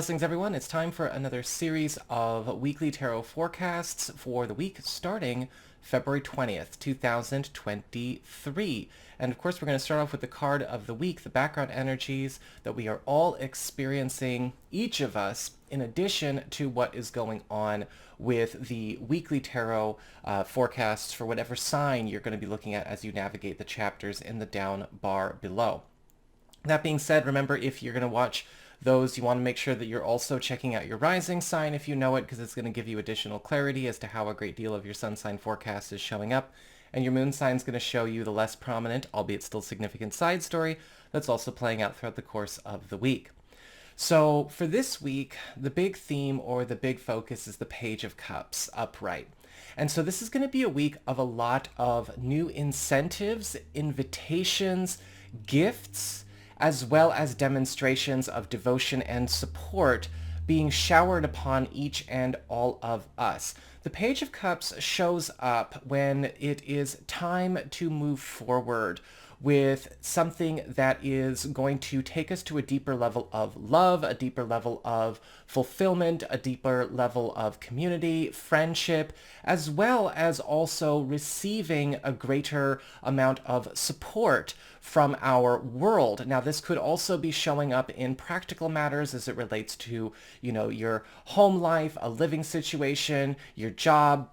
Blessings, everyone. It's time for another series of weekly tarot forecasts for the week starting February 20th, 2023. And of course, we're going to start off with the card of the week, the background energies that we are all experiencing, each of us, in addition to what is going on with the weekly tarot forecasts for whatever sign you're going to be looking at as you navigate the chapters in the down bar below. That being said, remember, if you're going to watch those, you want to make sure that you're also checking out your rising sign if you know it, because it's going to give you additional clarity as to how a great deal of your sun sign forecast is showing up. And your moon sign is going to show you the less prominent, albeit still significant, side story that's also playing out throughout the course of the week. So for this week, the big theme or the big focus is the Page of Cups upright. And so this is going to be a week of a lot of new incentives, invitations, gifts, as well as demonstrations of devotion and support being showered upon each and all of us. The Page of Cups shows up when it is time to move forward with something that is going to take us to a deeper level of love, a deeper level of fulfillment, a deeper level of community, friendship, as well as also receiving a greater amount of support from our world. Now, this could also be showing up in practical matters as it relates to, your home life, a living situation, your job.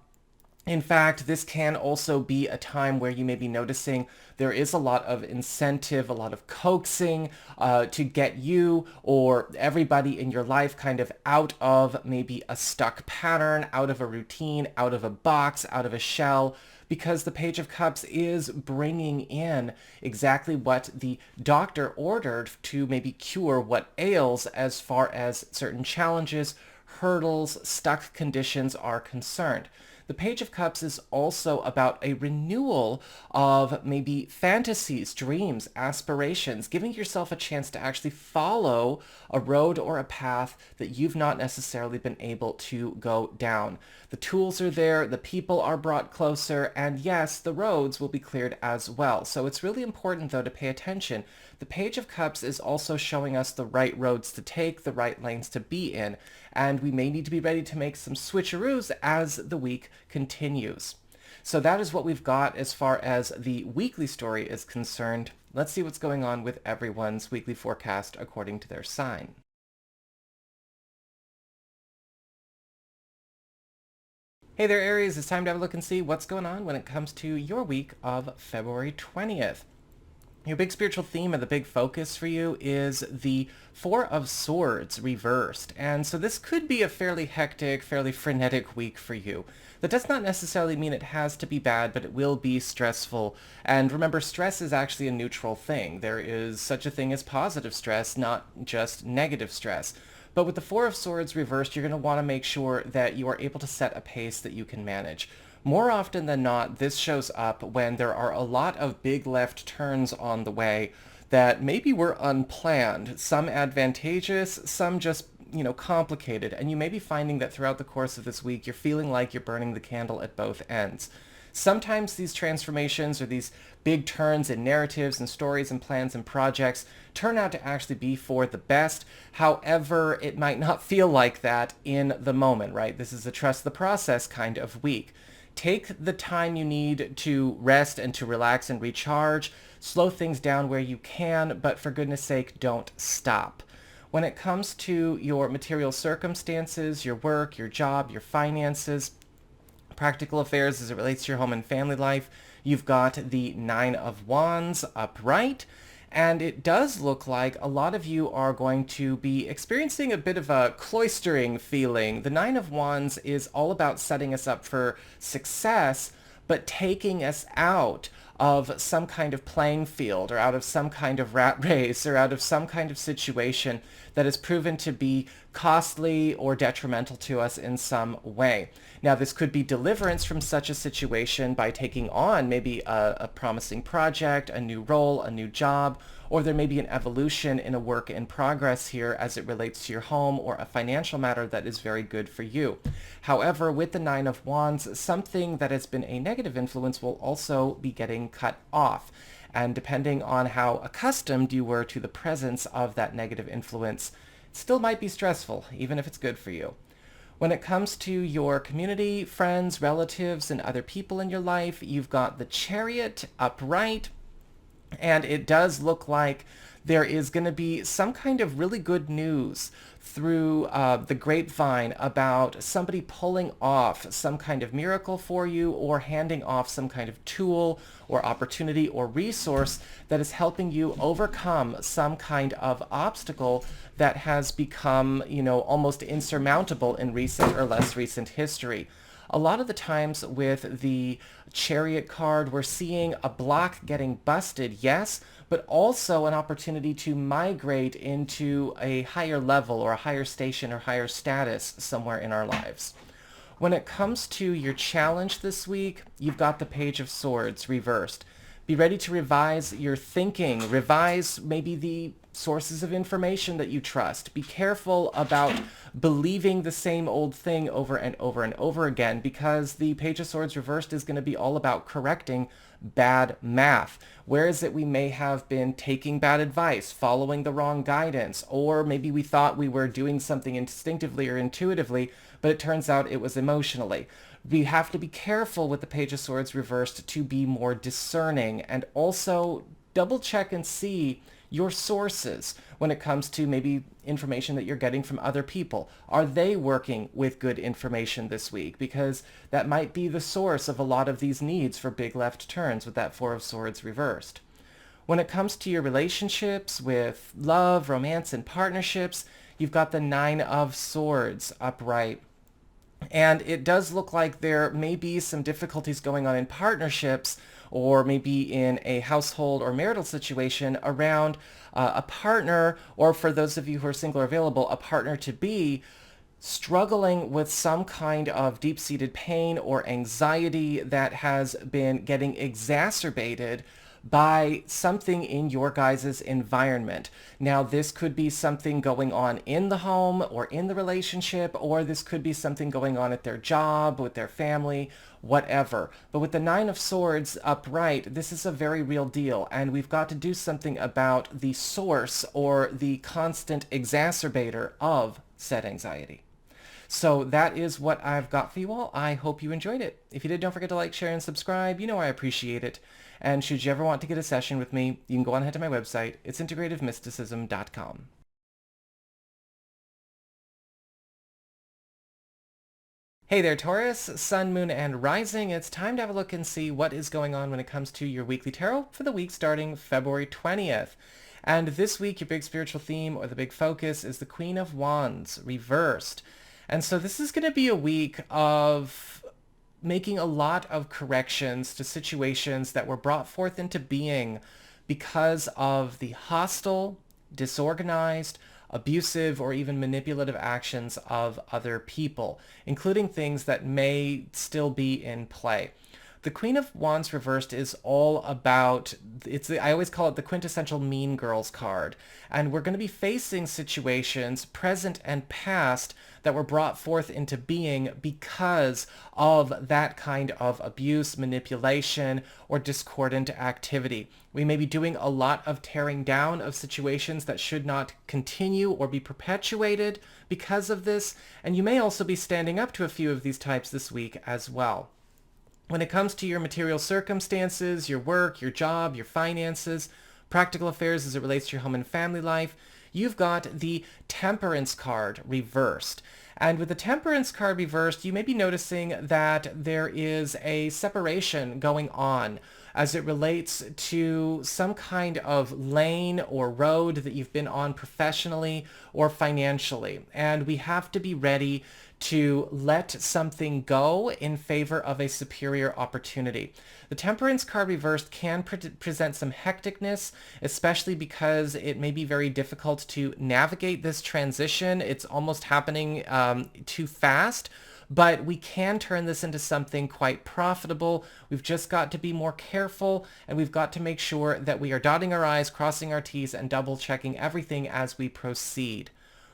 In fact, this can also be a time where you may be noticing there is a lot of incentive, a lot of coaxing to get you or everybody in your life kind of out of maybe a stuck pattern, out of a routine, out of a box, out of a shell, because the Page of Cups is bringing in exactly what the doctor ordered to maybe cure what ails as far as certain challenges, hurdles, stuck conditions are concerned. The Page of Cups is also about a renewal of maybe fantasies, dreams, aspirations, giving yourself a chance to actually follow a road or a path that you've not necessarily been able to go down. The tools are there, the people are brought closer, and yes, the roads will be cleared as well. So it's really important, though, to pay attention. The Page of Cups is also showing us the right roads to take, the right lanes to be in, and we may need to be ready to make some switcheroos as the week continues. So that is what we've got as far as the weekly story is concerned. Let's see what's going on with everyone's weekly forecast according to their sign. Hey there, Aries. It's time to have a look and see what's going on when it comes to your week of February 20th. Your big spiritual theme and the big focus for you is the Four of Swords reversed. And so this could be a fairly hectic, fairly frenetic week for you. That does not necessarily mean it has to be bad, but it will be stressful. And remember, stress is actually a neutral thing. There is such a thing as positive stress, not just negative stress. But with the Four of Swords reversed, you're going to want to make sure that you are able to set a pace that you can manage. More often than not, this shows up when there are a lot of big left turns on the way that maybe were unplanned, some advantageous, some just, complicated. And you may be finding that throughout the course of this week, you're feeling like you're burning the candle at both ends. Sometimes these transformations or these big turns in narratives and stories and plans and projects turn out to actually be for the best. However, it might not feel like that in the moment, right? This is a trust the process kind of week. Take the time you need to rest and to relax and recharge. Slow things down where you can, but for goodness sake, don't stop. When it comes to your material circumstances, your work, your job, your finances, practical affairs as it relates to your home and family life, you've got the Nine of Wands upright. And it does look like a lot of you are going to be experiencing a bit of a cloistering feeling. The Nine of Wands is all about setting us up for success, but taking us out of some kind of playing field or out of some kind of rat race or out of some kind of situation that has proven to be costly or detrimental to us in some way. Now, this could be deliverance from such a situation by taking on maybe a promising project, a new role, a new job, or there may be an evolution in a work in progress here as it relates to your home or a financial matter that is very good for you. However, with the Nine of Wands, something that has been a negative influence will also be getting cut off. And depending on how accustomed you were to the presence of that negative influence, It still might be stressful, even if it's good for you. When it comes to your community, friends, relatives, and other people in your life, you've got the Chariot upright, and it does look like there is going to be some kind of really good news through the grapevine about somebody pulling off some kind of miracle for you or handing off some kind of tool or opportunity or resource that is helping you overcome some kind of obstacle that has become, almost insurmountable in recent or less recent history. A lot of the times with the Chariot card, we're seeing a block getting busted, yes, but also an opportunity to migrate into a higher level or a higher station or higher status somewhere in our lives. When it comes to your challenge this week, you've got the Page of Swords reversed. Be ready to revise your thinking, revise maybe the sources of information that you trust. Be careful about believing the same old thing over and over and over again, because the Page of Swords reversed is going to be all about correcting bad math. Where is it we may have been taking bad advice, following the wrong guidance, or maybe we thought we were doing something instinctively or intuitively, but it turns out it was emotionally. We have to be careful with the Page of Swords reversed to be more discerning, and also double check and see your sources when it comes to maybe information that you're getting from other people. Are they working with good information this week? Because that might be the source of a lot of these needs for big left turns with that Four of Swords reversed. When it comes to your relationships with love, romance, and partnerships, you've got the Nine of Swords upright. And it does look like there may be some difficulties going on in partnerships, or maybe in a household or marital situation around a partner, or for those of you who are single or available, a partner to be struggling with some kind of deep-seated pain or anxiety that has been getting exacerbated by something in your guys' environment. Now, this could be something going on in the home or in the relationship, or this could be something going on at their job, with their family, whatever. But with the Nine of Swords upright, this is a very real deal, and we've got to do something about the source or the constant exacerbator of said anxiety. So that is what I've got for you all. I hope you enjoyed it. If you did, don't forget to like, share, and subscribe. You know I appreciate it. And should you ever want to get a session with me, you can go on ahead to my website. It's integrativemysticism.com. Hey there, Taurus, Sun, Moon, and Rising. It's time to have a look and see what is going on when it comes to your weekly tarot for the week starting February 20th. And this week, your big spiritual theme or the big focus is the Queen of Wands reversed. And so this is going to be a week of making a lot of corrections to situations that were brought forth into being because of the hostile, disorganized, abusive, or even manipulative actions of other people, including things that may still be in play. The Queen of Wands reversed is all about, I always call it the quintessential Mean Girls card. And we're going to be facing situations, present and past, that were brought forth into being because of that kind of abuse, manipulation, or discordant activity. We may be doing a lot of tearing down of situations that should not continue or be perpetuated because of this, and you may also be standing up to a few of these types this week as well. When it comes to your material circumstances, your work, your job, your finances, practical affairs as it relates to your home and family life, you've got the Temperance card reversed. And with the Temperance card reversed, you may be noticing that there is a separation going on as it relates to some kind of lane or road that you've been on professionally or financially. And we have to be ready to let something go in favor of a superior opportunity. The Temperance card reversed can present some hecticness, especially because it may be very difficult to navigate this transition. It's almost happening too fast, but we can turn this into something quite profitable. We've just got to be more careful, and we've got to make sure that we are dotting our I's, crossing our T's, and double checking everything as we proceed.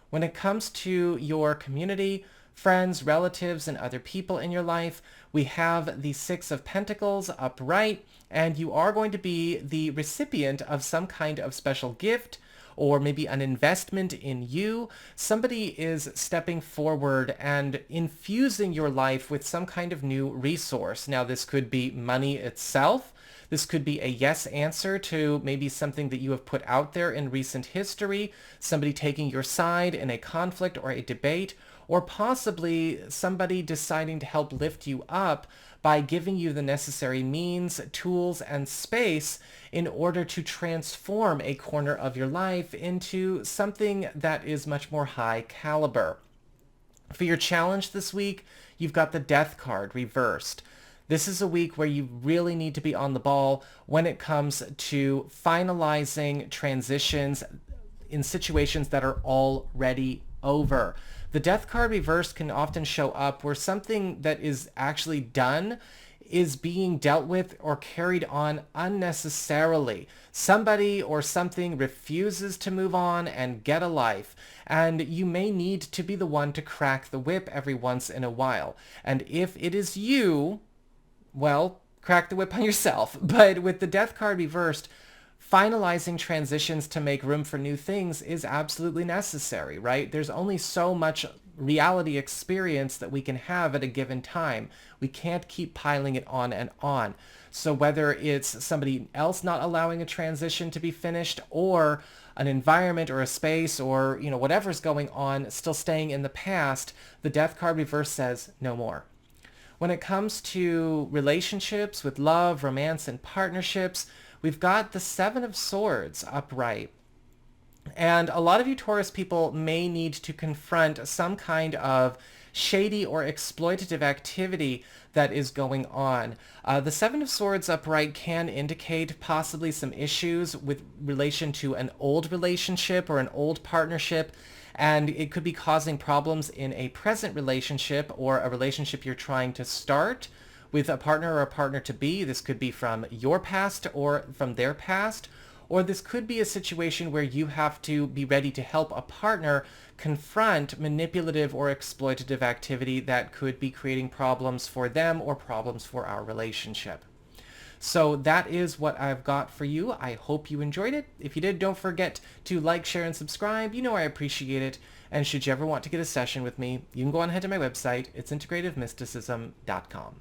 When it comes to your community, friends, relatives, and other people in your life. We have the Six of Pentacles upright, and you are going to be the recipient of some kind of special gift or maybe an investment in you. Somebody is stepping forward and infusing your life with some kind of new resource. Now, this could be money itself. This could be a yes answer to maybe something that you have put out there in recent history, somebody taking your side in a conflict or a debate, or possibly somebody deciding to help lift you up by giving you the necessary means, tools, and space in order to transform a corner of your life into something that is much more high caliber. For your challenge this week, you've got the Death card reversed. This is a week where you really need to be on the ball when it comes to finalizing transitions in situations that are already over. The Death card reversed can often show up where something that is actually done is being dealt with or carried on unnecessarily. Somebody or something refuses to move on and get a life, and you may need to be the one to crack the whip every once in a while. And if it is you, well, crack the whip on yourself. But with the Death card reversed, finalizing transitions to make room for new things is absolutely necessary, right? There's only so much reality experience that we can have at a given time. We can't keep piling it on and on. So whether it's somebody else not allowing a transition to be finished, or an environment or a space, or whatever's going on still staying in the past, the Death card reverse says no more. When it comes to relationships with love, romance, and partnerships, we've got the Seven of Swords upright. And a lot of you Taurus people may need to confront some kind of shady or exploitative activity that is going on. The Seven of Swords upright can indicate possibly some issues with relation to an old relationship or an old partnership, and it could be causing problems in a present relationship or a relationship you're trying to start with a partner or a partner-to-be. This could be from your past or from their past, or this could be a situation where you have to be ready to help a partner confront manipulative or exploitative activity that could be creating problems for them or problems for our relationship. So that is what I've got for you. I hope you enjoyed it. If you did, don't forget to like, share, and subscribe. You know I appreciate it. And should you ever want to get a session with me, you can go on ahead to my website. It's integrativemysticism.com.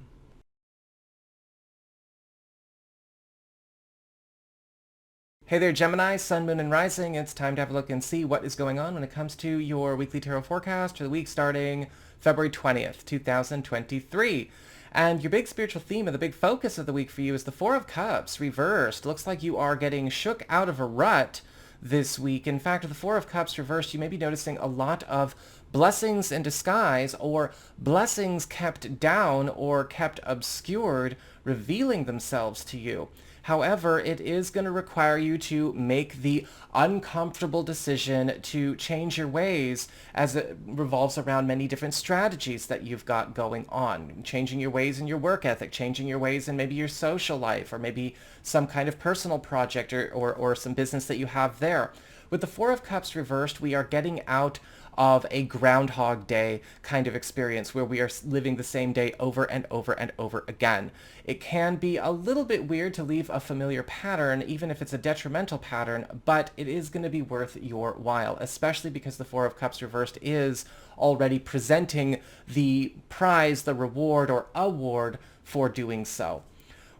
Hey there, Gemini, Sun, Moon, and Rising. It's time to have a look and see what is going on when it comes to your weekly tarot forecast for the week starting February 20th, 2023. And your big spiritual theme and the big focus of the week for you is the Four of Cups reversed. Looks like you are getting shook out of a rut this week. In fact, with the Four of Cups reversed, you may be noticing a lot of blessings in disguise, or blessings kept down or kept obscured, revealing themselves to you. However, it is going to require you to make the uncomfortable decision to change your ways, as it revolves around many different strategies that you've got going on. Changing your ways in your work ethic, changing your ways in maybe your social life, or maybe some kind of personal project or some business that you have there. With the Four of Cups reversed, we are getting out of a Groundhog Day kind of experience where we are living the same day over and over and over again. It can be a little bit weird to leave a familiar pattern, even if it's a detrimental pattern, but it is going to be worth your while, especially because the Four of Cups reversed is already presenting the prize, the reward, or award for doing so.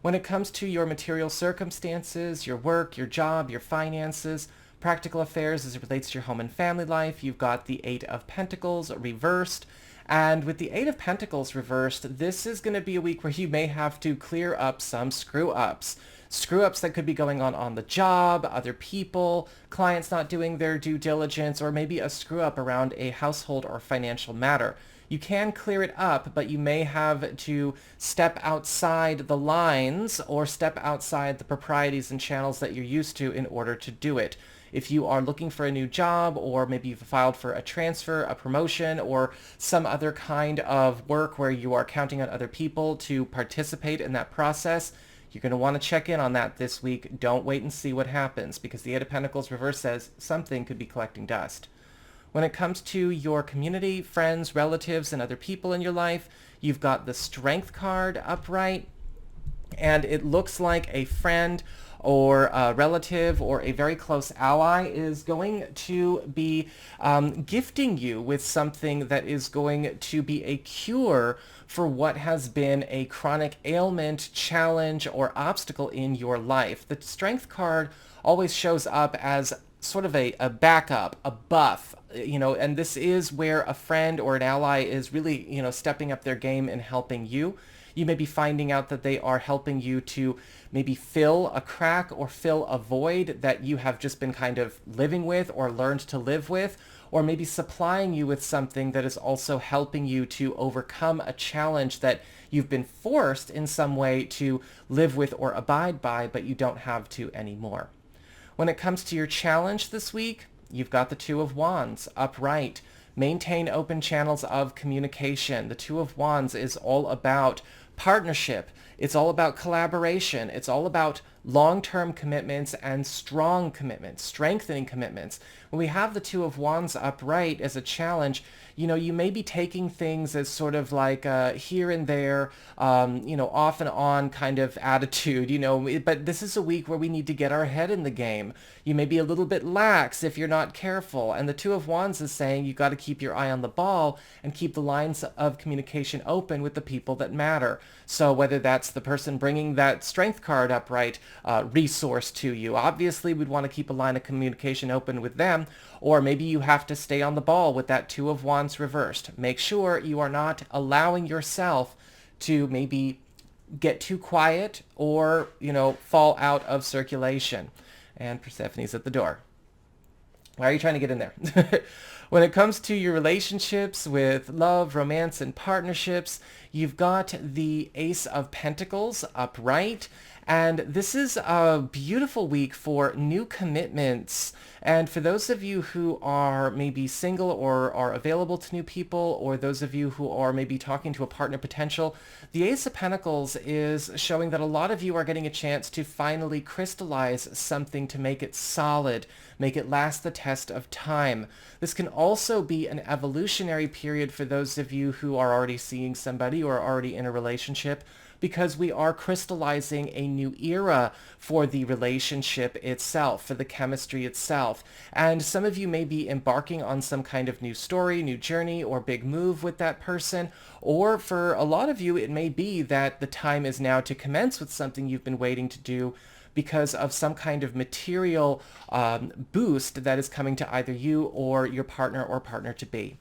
When it comes to your material circumstances, your work, your job, your finances, practical affairs as it relates to your home and family life, you've got the Eight of Pentacles reversed. And with the Eight of Pentacles reversed, this is going to be a week where you may have to clear up some screw-ups. Screw-ups that could be going on the job, other people, clients not doing their due diligence, or maybe a screw-up around a household or financial matter. You can clear it up, but you may have to step outside the lines or step outside the proprieties and channels that you're used to in order to do it. If you are looking for a new job, or maybe you've filed for a transfer, a promotion, or some other kind of work where you are counting on other people to participate in that process, you're going to want to check in on that this week. Don't wait and see what happens, because the Eight of Pentacles reverse says something could be collecting dust. When it comes to your community, friends, relatives, and other people in your life, you've got the Strength card upright, and it looks like a friend or a relative or a very close ally is going to be gifting you with something that is going to be a cure for what has been a chronic ailment, challenge, or obstacle in your life. The Strength card always shows up as sort of a backup, a buff, and this is where a friend or an ally is really, stepping up their game and helping you. You may be finding out that they are helping you to maybe fill a crack or fill a void that you have just been kind of living with or learned to live with, or maybe supplying you with something that is also helping you to overcome a challenge that you've been forced in some way to live with or abide by, but you don't have to anymore. When it comes to your challenge this week, you've got the Two of Wands upright. Maintain open channels of communication. The Two of Wands is all about partnership. It's all about collaboration. It's all about long-term commitments and strong commitments, strengthening commitments. When we have the Two of Wands upright as a challenge, you may be taking things as sort of like here and there, off and on kind of attitude, but this is a week where we need to get our head in the game. You may be a little bit lax if you're not careful. And the Two of Wands is saying you got to keep your eye on the ball and keep the lines of communication open with the people that matter. So whether that's the person bringing that Strength card upright resource to you, obviously we'd want to keep a line of communication open with them, or maybe you have to stay on the ball with that Two of Wands reversed. Make sure you are not allowing yourself to maybe get too quiet or, fall out of circulation. And Persephone's at the door. Why are you trying to get in there? When it comes to your relationships with love, romance, and partnerships, you've got the Ace of Pentacles upright. And this is a beautiful week for new commitments. And for those of you who are maybe single or are available to new people, or those of you who are maybe talking to a partner potential, the Ace of Pentacles is showing that a lot of you are getting a chance to finally crystallize something to make it solid, make it last the test of time. This can also be an evolutionary period for those of you who are already seeing somebody or are already in a relationship, because we are crystallizing a new era for the relationship itself, for the chemistry itself. And some of you may be embarking on some kind of new story, new journey, or big move with that person. Or for a lot of you, it may be that the time is now to commence with something you've been waiting to do because of some kind of material boost that is coming to either you or your partner or partner-to-be.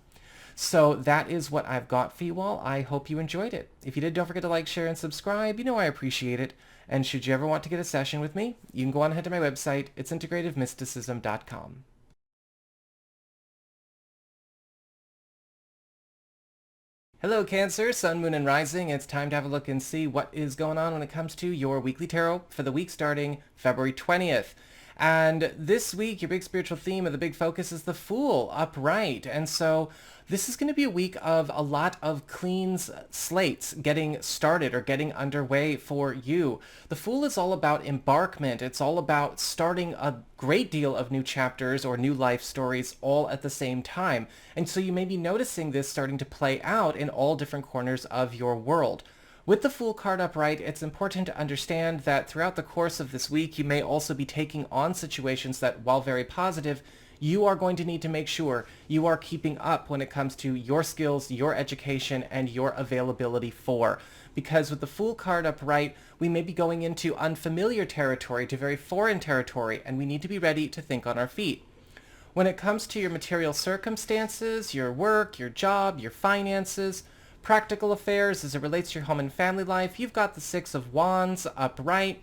So that is what I've got for you all. I hope you enjoyed it. If you did, don't forget to like, share, and subscribe. I appreciate it. And should you ever want to get a session with me, you can go on ahead to my website. It's integrativemysticism.com. Hello, Cancer, Sun, Moon, and Rising. It's time to have a look and see what is going on when it comes to your weekly tarot for the week starting February 20th. And this week, your big spiritual theme or the big focus is the Fool upright. And so this is going to be a week of a lot of clean slates getting started or getting underway for you. The Fool is all about embarkment. It's all about starting a great deal of new chapters or new life stories all at the same time. And so you may be noticing this starting to play out in all different corners of your world. With the Fool card upright, it's important to understand that throughout the course of this week, you may also be taking on situations that, while very positive, you are going to need to make sure you are keeping up when it comes to your skills, your education, and your availability for. Because with the Fool card upright, we may be going into unfamiliar territory, to very foreign territory, and we need to be ready to think on our feet. When it comes to your material circumstances, your work, your job, your finances, practical affairs as it relates to your home and family life, you've got the Six of Wands upright.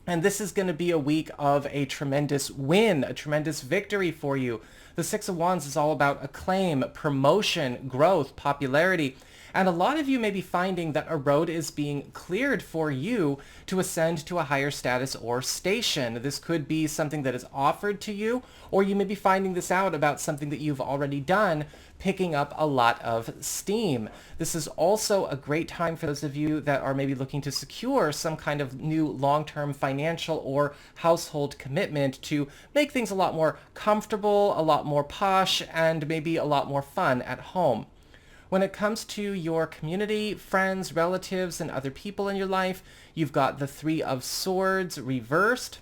And this is going to be a week of a tremendous win, a tremendous victory for you. The Six of Wands is all about acclaim, promotion, growth, popularity. And a lot of you may be finding that a road is being cleared for you to ascend to a higher status or station. This could be something that is offered to you, or you may be finding this out about something that you've already done, picking up a lot of steam. This is also a great time for those of you that are maybe looking to secure some kind of new long-term financial or household commitment to make things a lot more comfortable, a lot more posh, and maybe a lot more fun at home. When it comes to your community, friends, relatives, and other people in your life, you've got the Three of Swords reversed.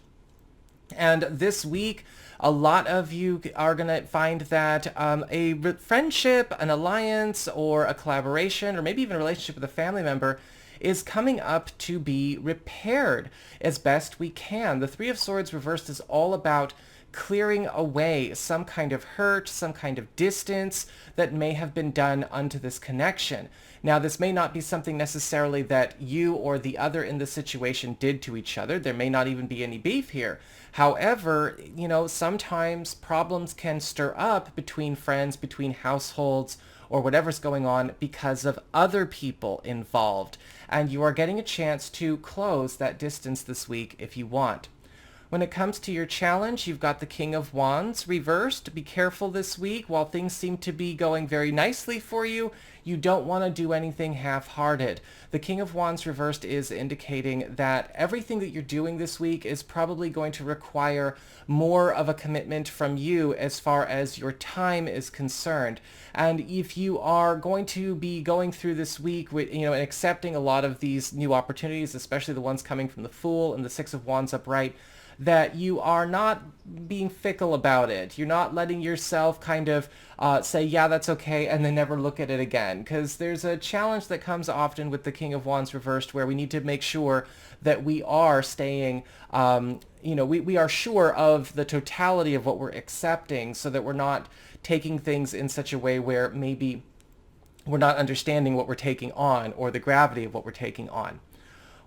And this week, a lot of you are going to find that a friendship, an alliance, or a collaboration, or maybe even a relationship with a family member is coming up to be repaired as best we can. The Three of Swords reversed is all about clearing away some kind of hurt, some kind of distance that may have been done unto this connection. Now, this may not be something necessarily that you or the other in the situation did to each other. There may not even be any beef here. However, sometimes problems can stir up between friends, between households, or whatever's going on because of other people involved. And you are getting a chance to close that distance this week if you want. When it comes to your challenge, you've got the King of Wands reversed. Be careful this week. While things seem to be going very nicely for you, you don't want to do anything half-hearted. The King of Wands reversed is indicating that everything that you're doing this week is probably going to require more of a commitment from you as far as your time is concerned. And if you are going to be going through this week with, and accepting a lot of these new opportunities, especially the ones coming from the Fool and the Six of Wands upright, that you are not being fickle about it. You're not letting yourself kind of say, yeah, that's okay, and then never look at it again. Because there's a challenge that comes often with the King of Wands reversed where we need to make sure that we are staying, we are sure of the totality of what we're accepting so that we're not taking things in such a way where maybe we're not understanding what we're taking on or the gravity of what we're taking on.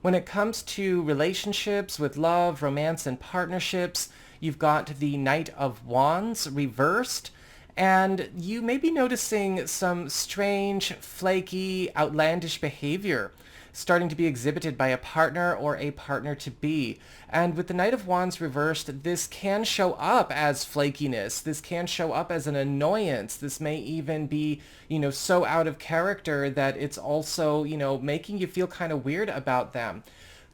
When it comes to relationships with love, romance, and partnerships, you've got the Knight of Wands reversed, and you may be noticing some strange, flaky, outlandish behavior starting to be exhibited by a partner or a partner-to-be. And with the Knight of Wands reversed, this can show up as flakiness. This can show up as an annoyance. This may even be, so out of character that it's also, making you feel kind of weird about them.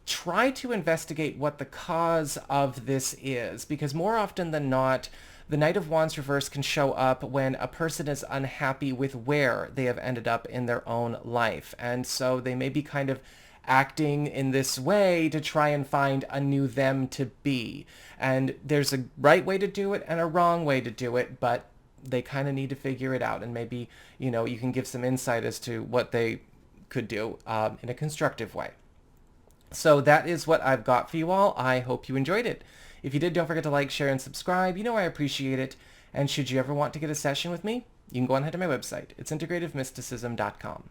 Try to investigate what the cause of this is, because more often than not, the Knight of Wands reverse can show up when a person is unhappy with where they have ended up in their own life. And so they may be kind of acting in this way to try and find a new them to be. And there's a right way to do it and a wrong way to do it, but they kind of need to figure it out. And maybe, you can give some insight as to what they could do in a constructive way. So that is what I've got for you all. I hope you enjoyed it. If you did, don't forget to like, share, and subscribe. I appreciate it. And should you ever want to get a session with me, you can go on ahead to my website. It's integrativemysticism.com.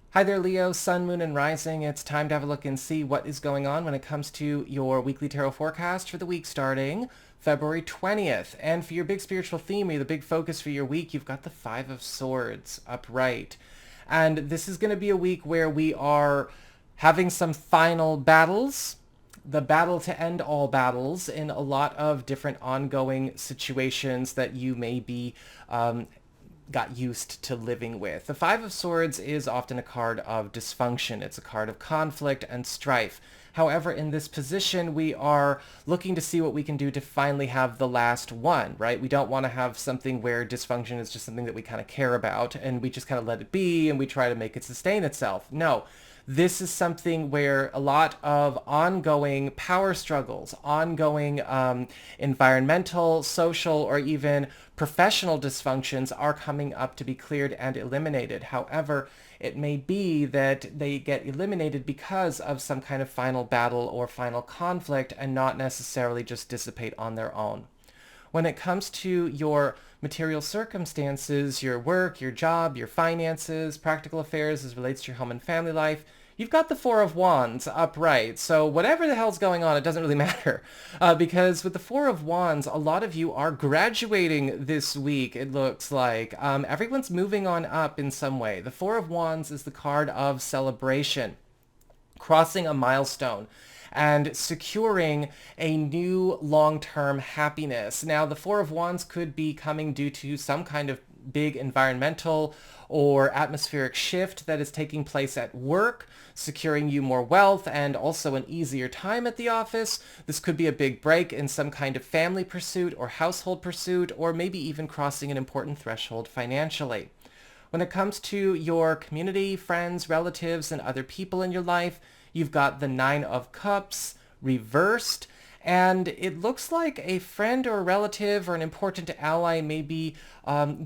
Hi there, Leo, Sun, Moon, and Rising. It's time to have a look and see what is going on when it comes to your weekly tarot forecast for the week starting February 20th. And for your big spiritual theme, or the big focus for your week, you've got the Five of Swords upright. And this is going to be a week where we are having some final battles, the battle to end all battles in a lot of different ongoing situations that you may be got used to living with. The Five of Swords is often a card of dysfunction. It's a card of conflict and strife. However, in this position, we are looking to see what we can do to finally have the last one, right? We don't want to have something where dysfunction is just something that we kind of care about and we just kind of let it be and we try to make it sustain itself. No. This is something where a lot of ongoing power struggles, ongoing environmental, social, or even professional dysfunctions are coming up to be cleared and eliminated. However, it may be that they get eliminated because of some kind of final battle or final conflict and not necessarily just dissipate on their own. When it comes to your material circumstances, your work, your job, your finances, practical affairs as relates to your home and family life, you've got the Four of Wands upright. So whatever the hell's going on, it doesn't really matter. Because with the Four of Wands, a lot of you are graduating this week, it looks like. Everyone's moving on up in some way. The Four of Wands is the card of celebration, crossing a milestone, and securing a new long-term happiness. Now, the Four of Wands could be coming due to some kind of big environmental or atmospheric shift that is taking place at work, securing you more wealth and also an easier time at the office. This could be a big break in some kind of family pursuit or household pursuit, or maybe even crossing an important threshold financially. When it comes to your community, friends, relatives, and other people in your life, you've got the Nine of Cups reversed, and it looks like a friend or a relative or an important ally may be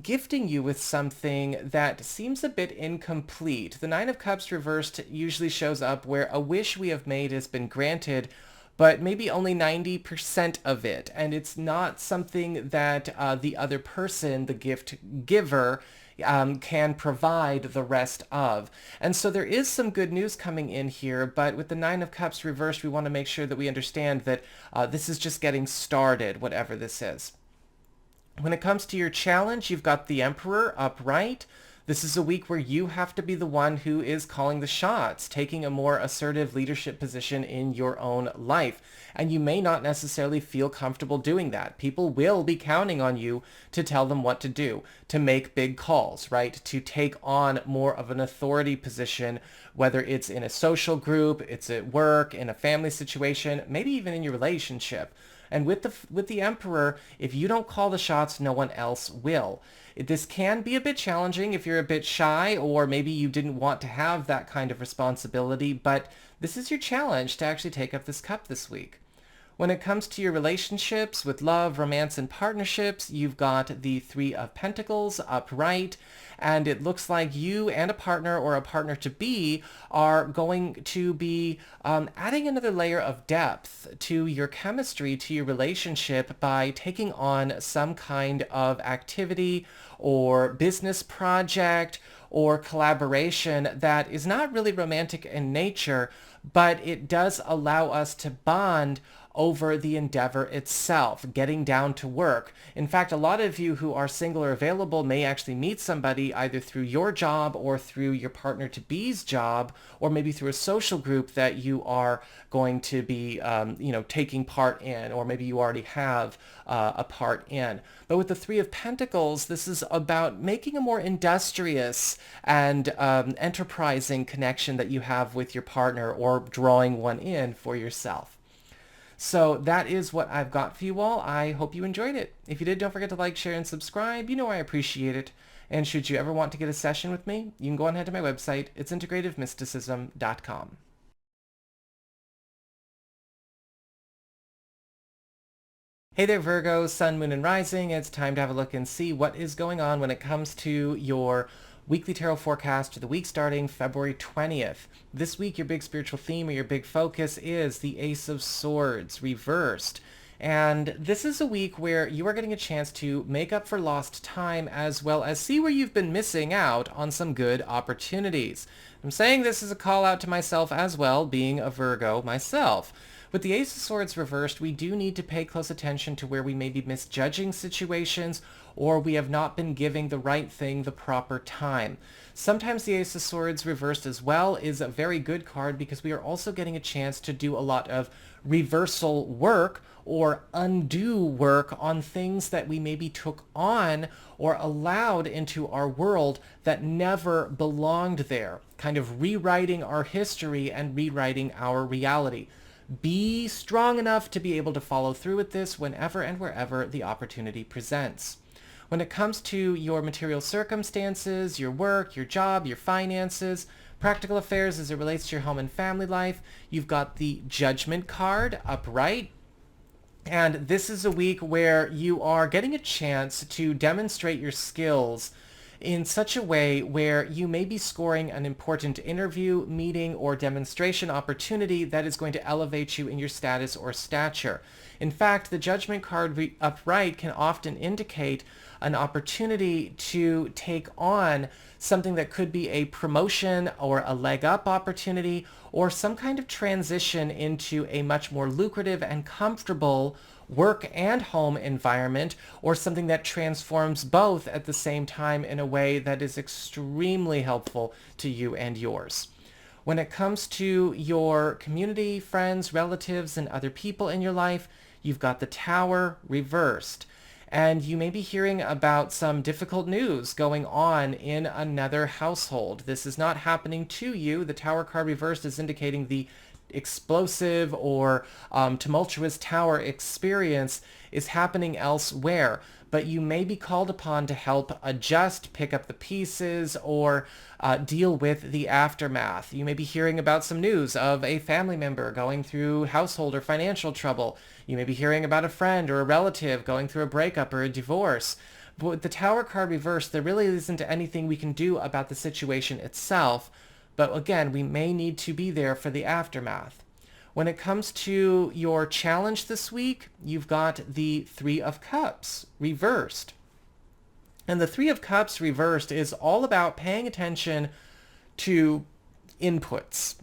gifting you with something that seems a bit incomplete. The Nine of Cups reversed usually shows up where a wish we have made has been granted, but maybe only 90% of it, and it's not something that the other person, the gift giver, can provide the rest of. And so there is some good news coming in here, but with the Nine of Cups reversed, we want to make sure that we understand that this is just getting started, whatever this is. When it comes to your challenge, you've got the Emperor upright. This is a week where you have to be the one who is calling the shots, taking a more assertive leadership position in your own life. And you may not necessarily feel comfortable doing that. People will be counting on you to tell them what to do, to make big calls, right? To take on more of an authority position, whether it's in a social group, it's at work, in a family situation, maybe even in your relationship. And with the Emperor, if you don't call the shots, no one else will. This can be a bit challenging if you're a bit shy, or maybe you didn't want to have that kind of responsibility, but this is your challenge to actually take up this cup this week. When it comes to your relationships with love, romance, and partnerships, you've got the Three of Pentacles upright, and it looks like you and a partner or a partner-to-be are going to be adding another layer of depth to your chemistry, to your relationship, by taking on some kind of activity or business project or collaboration that is not really romantic in nature, but it does allow us to bond over the endeavor itself, getting down to work. In fact, a lot of you who are single or available may actually meet somebody either through your job or through your partner-to-be's job, or maybe through a social group that you are going to be, taking part in, or maybe you already have a part in. But with the Three of Pentacles, this is about making a more industrious and enterprising connection that you have with your partner, or drawing one in for yourself. So that is what I've got for you all. I hope you enjoyed it. If you did, don't forget to like, share, and subscribe. You know I appreciate it. And should you ever want to get a session with me, you can go on ahead to my website. It's integrativemysticism.com. Hey there, Virgo, Sun, Moon, and Rising. It's time to have a look and see what is going on when it comes to your weekly tarot forecast for the week starting February 20th. This week, your big spiritual theme or your big focus is the Ace of Swords reversed. And this is a week where you are getting a chance to make up for lost time, as well as see where you've been missing out on some good opportunities. I'm saying this as a call out to myself as well, being a Virgo myself. With the Ace of Swords reversed, we do need to pay close attention to where we may be misjudging situations, or we have not been giving the right thing the proper time. Sometimes the Ace of Swords reversed as well is a very good card, because we are also getting a chance to do a lot of reversal work or undo work on things that we maybe took on or allowed into our world that never belonged there, kind of rewriting our history and rewriting our reality. Be strong enough to be able to follow through with this whenever and wherever the opportunity presents. When it comes to your material circumstances, your work, your job, your finances, practical affairs as it relates to your home and family life, you've got the Judgment card upright. And this is a week where you are getting a chance to demonstrate your skills in such a way where you may be scoring an important interview, meeting, or demonstration opportunity that is going to elevate you in your status or stature. In fact, the Judgment card upright can often indicate an opportunity to take on something that could be a promotion or a leg up opportunity, or some kind of transition into a much more lucrative and comfortable work and home environment, or something that transforms both at the same time in a way that is extremely helpful to you and yours. When it comes to your community, friends, relatives, and other people in your life, you've got the Tower reversed. And you may be hearing about some difficult news going on in another household. This is not happening to you. The Tower card reversed is indicating the explosive or tumultuous Tower experience is happening elsewhere. But you may be called upon to help adjust, pick up the pieces, or deal with the aftermath. You may be hearing about some news of a family member going through household or financial trouble. You may be hearing about a friend or a relative going through a breakup or a divorce. But with the Tower card reversed, there really isn't anything we can do about the situation itself. But again, we may need to be there for the aftermath. When it comes to your challenge this week, you've got the Three of Cups reversed. And the Three of Cups reversed is all about paying attention to inputs.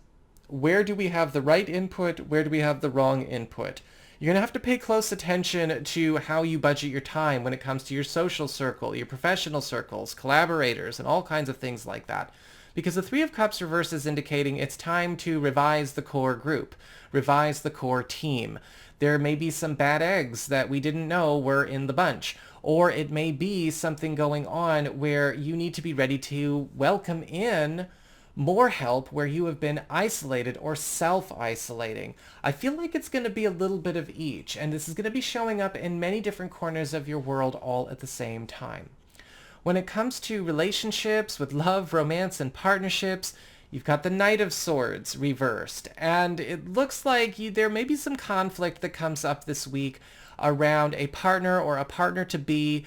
Where do we have the right input? Where do we have the wrong input? You're going to have to pay close attention to how you budget your time when it comes to your social circle, your professional circles, collaborators, and all kinds of things like that. Because the Three of Cups reverse is indicating it's time to revise the core group, revise the core team. There may be some bad eggs that we didn't know were in the bunch, or it may be something going on where you need to be ready to welcome in more help where you have been isolated or self-isolating. I feel like it's going to be a little bit of each, and this is going to be showing up in many different corners of your world all at the same time. When it comes to relationships with love, romance, and partnerships, you've got the Knight of Swords reversed. And it looks like there may be some conflict that comes up this week around a partner or a partner-to-be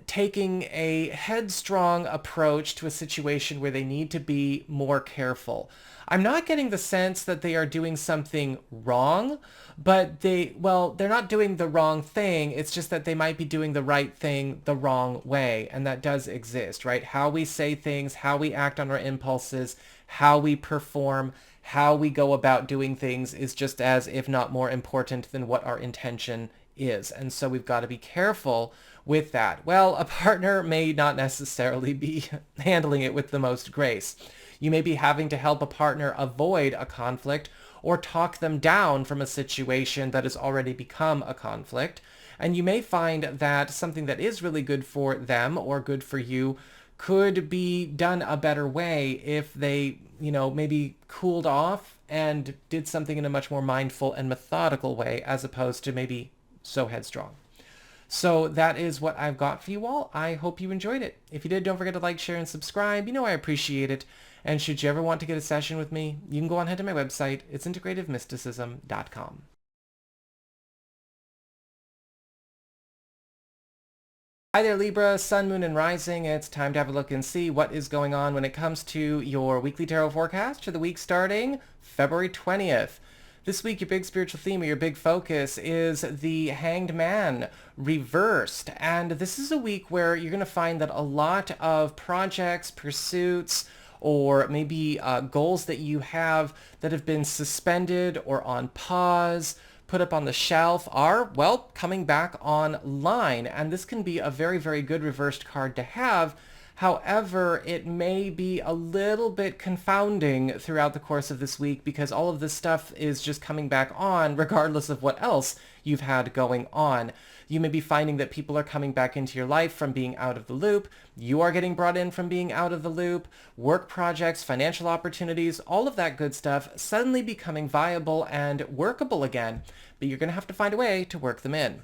taking a headstrong approach to a situation where they need to be more careful. I'm not getting the sense that they are doing something wrong, but they're not doing the wrong thing. It's just that they might be doing the right thing the wrong way, and that does exist, right? How we say things, how we act on our impulses, how we perform, how we go about doing things is just as, if not more important than what our intention is. And so we've got to be careful with that. Well, a partner may not necessarily be handling it with the most grace. You may be having to help a partner avoid a conflict or talk them down from a situation that has already become a conflict. And you may find that something that is really good for them or good for you could be done a better way if they, maybe cooled off and did something in a much more mindful and methodical way as opposed to maybe so headstrong. So that is what I've got for you all. I hope you enjoyed it. If you did, don't forget to like, share, and subscribe. I appreciate it. And should you ever want to get a session with me, you can go on ahead to my website. It's integrativemysticism.com. Hi there, Libra, Sun, Moon, and Rising. It's time to have a look and see what is going on when it comes to your weekly tarot forecast for the week starting February 20th. This week, your big spiritual theme or your big focus is the Hanged Man reversed. And this is a week where you're going to find that a lot of projects, pursuits, or maybe goals that you have that have been suspended or on pause, put up on the shelf are, coming back online. And this can be a very, very good reversed card to have. However, it may be a little bit confounding throughout the course of this week because all of this stuff is just coming back on regardless of what else you've had going on. You may be finding that people are coming back into your life from being out of the loop. You are getting brought in from being out of the loop. Work projects, financial opportunities, all of that good stuff suddenly becoming viable and workable again. But you're going to have to find a way to work them in.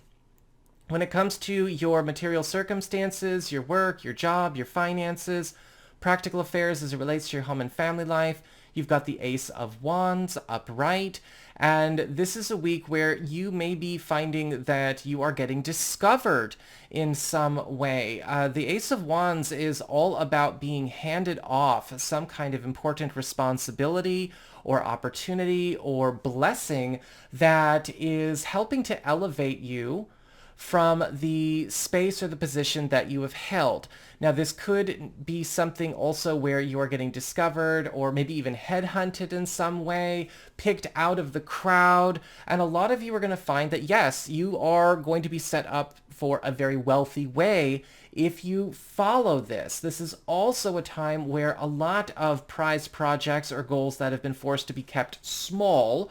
When it comes to your material circumstances, your work, your job, your finances, practical affairs as it relates to your home and family life, You've got the Ace of Wands upright. And this is a week where you may be finding that you are getting discovered in some way. The Ace of Wands is all about being handed off some kind of important responsibility or opportunity or blessing that is helping to elevate you from the space or the position that you have held. Now, this could be something also where you are getting discovered or maybe even headhunted in some way, picked out of the crowd. And a lot of you are going to find that, yes, you are going to be set up for a very wealthy way if you follow this. This is also a time where a lot of prized projects or goals that have been forced to be kept small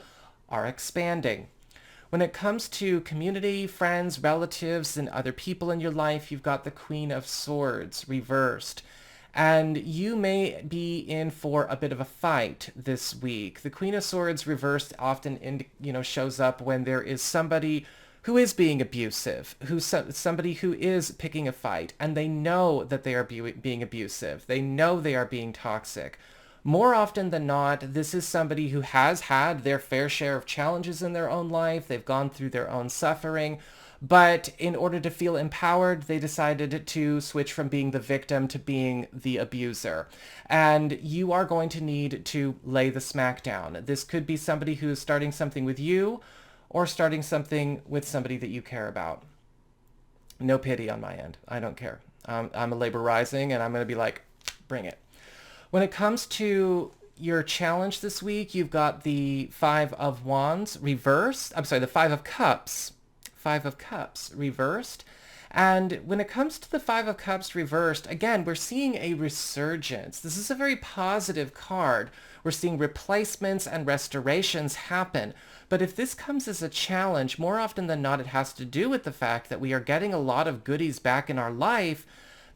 are expanding. When it comes to community, friends, relatives, and other people in your life, you've got the Queen of Swords reversed. And you may be in for a bit of a fight this week. The Queen of Swords reversed often shows up when there is somebody who is being abusive, somebody who is picking a fight, and they know that they are being abusive. They know they are being toxic. More often than not, this is somebody who has had their fair share of challenges in their own life. They've gone through their own suffering. But in order to feel empowered, they decided to switch from being the victim to being the abuser. And you are going to need to lay the smack down. This could be somebody who is starting something with you or starting something with somebody that you care about. No pity on my end. I don't care. I'm a Libra rising, and I'm going to be like, bring it. When it comes to your challenge this week, you've got the Five of Wands reversed. I'm sorry, the Five of Cups. Five of Cups reversed. And when it comes to the Five of Cups reversed, again, we're seeing a resurgence. This is a very positive card. We're seeing replacements and restorations happen. But if this comes as a challenge, more often than not, it has to do with the fact that we are getting a lot of goodies back in our life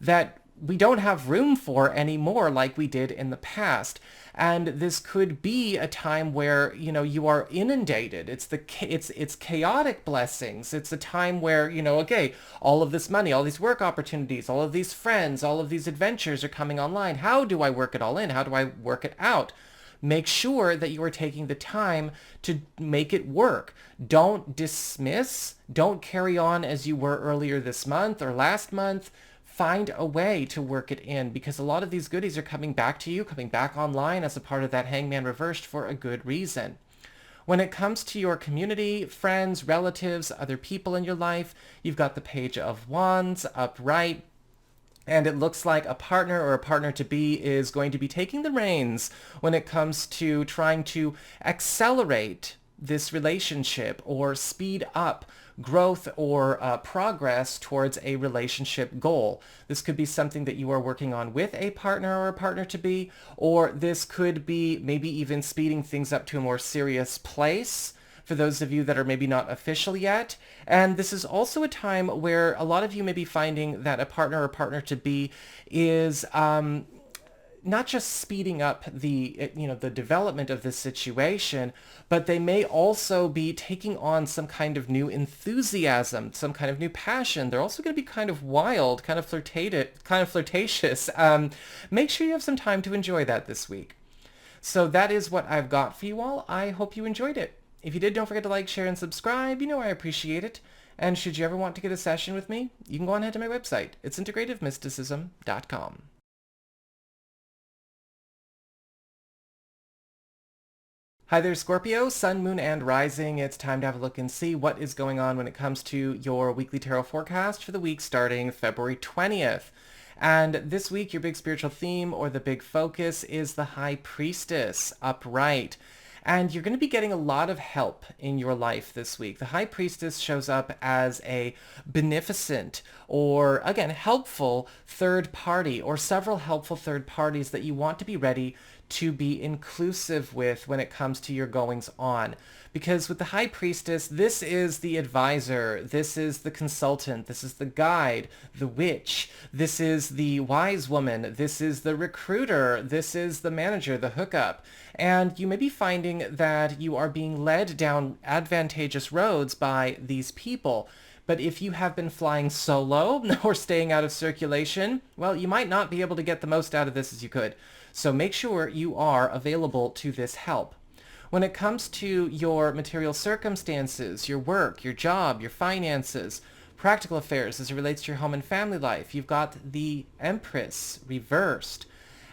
that we don't have room for anymore like we did in the past. And this could be a time where, you are inundated. It's chaotic blessings. It's a time where, okay, all of this money, all these work opportunities, all of these friends, all of these adventures are coming online. How do I work it all in? How do I work it out? Make sure that you are taking the time to make it work. Don't dismiss. Don't carry on as you were earlier this month or last month. Find a way to work it in, because a lot of these goodies are coming back to you, coming back online as a part of that Hangman reversed for a good reason. When it comes to your community, friends, relatives, other people in your life, you've got the Page of Wands upright. And it looks like a partner or a partner-to-be is going to be taking the reins when it comes to trying to accelerate this relationship or speed up growth or progress towards a relationship goal. This could be something that you are working on with a partner or a partner-to-be, or this could be maybe even speeding things up to a more serious place for those of you that are maybe not official yet. And this is also a time where a lot of you may be finding that a partner or partner-to-be is not just speeding up the development of this situation, but they may also be taking on some kind of new enthusiasm, some kind of new passion. They're also going to be kind of wild, kind of flirtatious. Make sure you have some time to enjoy that this week. So that is what I've got for you all. I hope you enjoyed it. If you did, don't forget to like, share, and subscribe. I appreciate it. And should you ever want to get a session with me, you can go on ahead to my website. It's integrativemysticism.com. Hi there, Scorpio, Sun, Moon, and Rising. It's time to have a look and see what is going on when it comes to your weekly tarot forecast for the week starting February 20th. And this week, your big spiritual theme or the big focus is the High Priestess upright. And you're going to be getting a lot of help in your life this week. The High Priestess shows up as a beneficent or, again, helpful third party or several helpful third parties that you want to be ready to be inclusive with when it comes to your goings on. Because with the High Priestess, this is the advisor, this is the consultant, this is the guide, the witch, this is the wise woman, this is the recruiter, this is the manager, the hookup. And you may be finding that you are being led down advantageous roads by these people. But if you have been flying solo or staying out of circulation, well, you might not be able to get the most out of this as you could. So make sure you are available to this help. When it comes to your material circumstances, your work, your job, your finances, practical affairs as it relates to your home and family life, you've got the Empress reversed.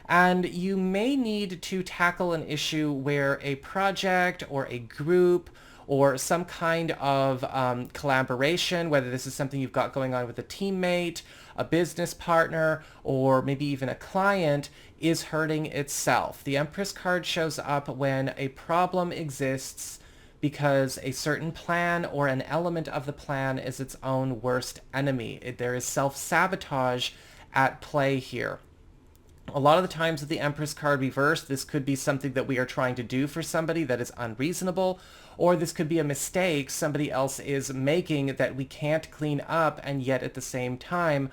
And you may need to tackle an issue where a project or a group or some kind of collaboration, whether this is something you've got going on with a teammate, a business partner, or maybe even a client, is hurting itself. The Empress card shows up when a problem exists because a certain plan or an element of the plan is its own worst enemy. There is self-sabotage at play here. A lot of the times with the Empress card reversed, this could be something that we are trying to do for somebody that is unreasonable, or this could be a mistake somebody else is making that we can't clean up, and yet at the same time,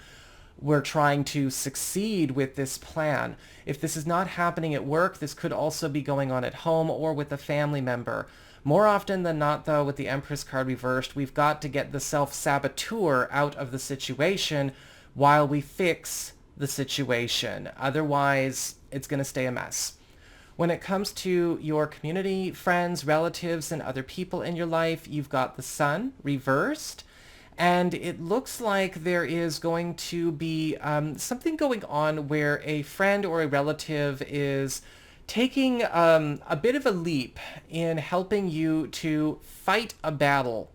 we're trying to succeed with this plan. If this is not happening at work, this could also be going on at home or with a family member. More often than not, though, with the Empress card reversed, we've got to get the self-saboteur out of the situation while we fix the situation. Otherwise, it's going to stay a mess. When it comes to your community, friends, relatives, and other people in your life, you've got the Sun reversed. And it looks like there is going to be something going on where a friend or a relative is taking a bit of a leap in helping you to fight a battle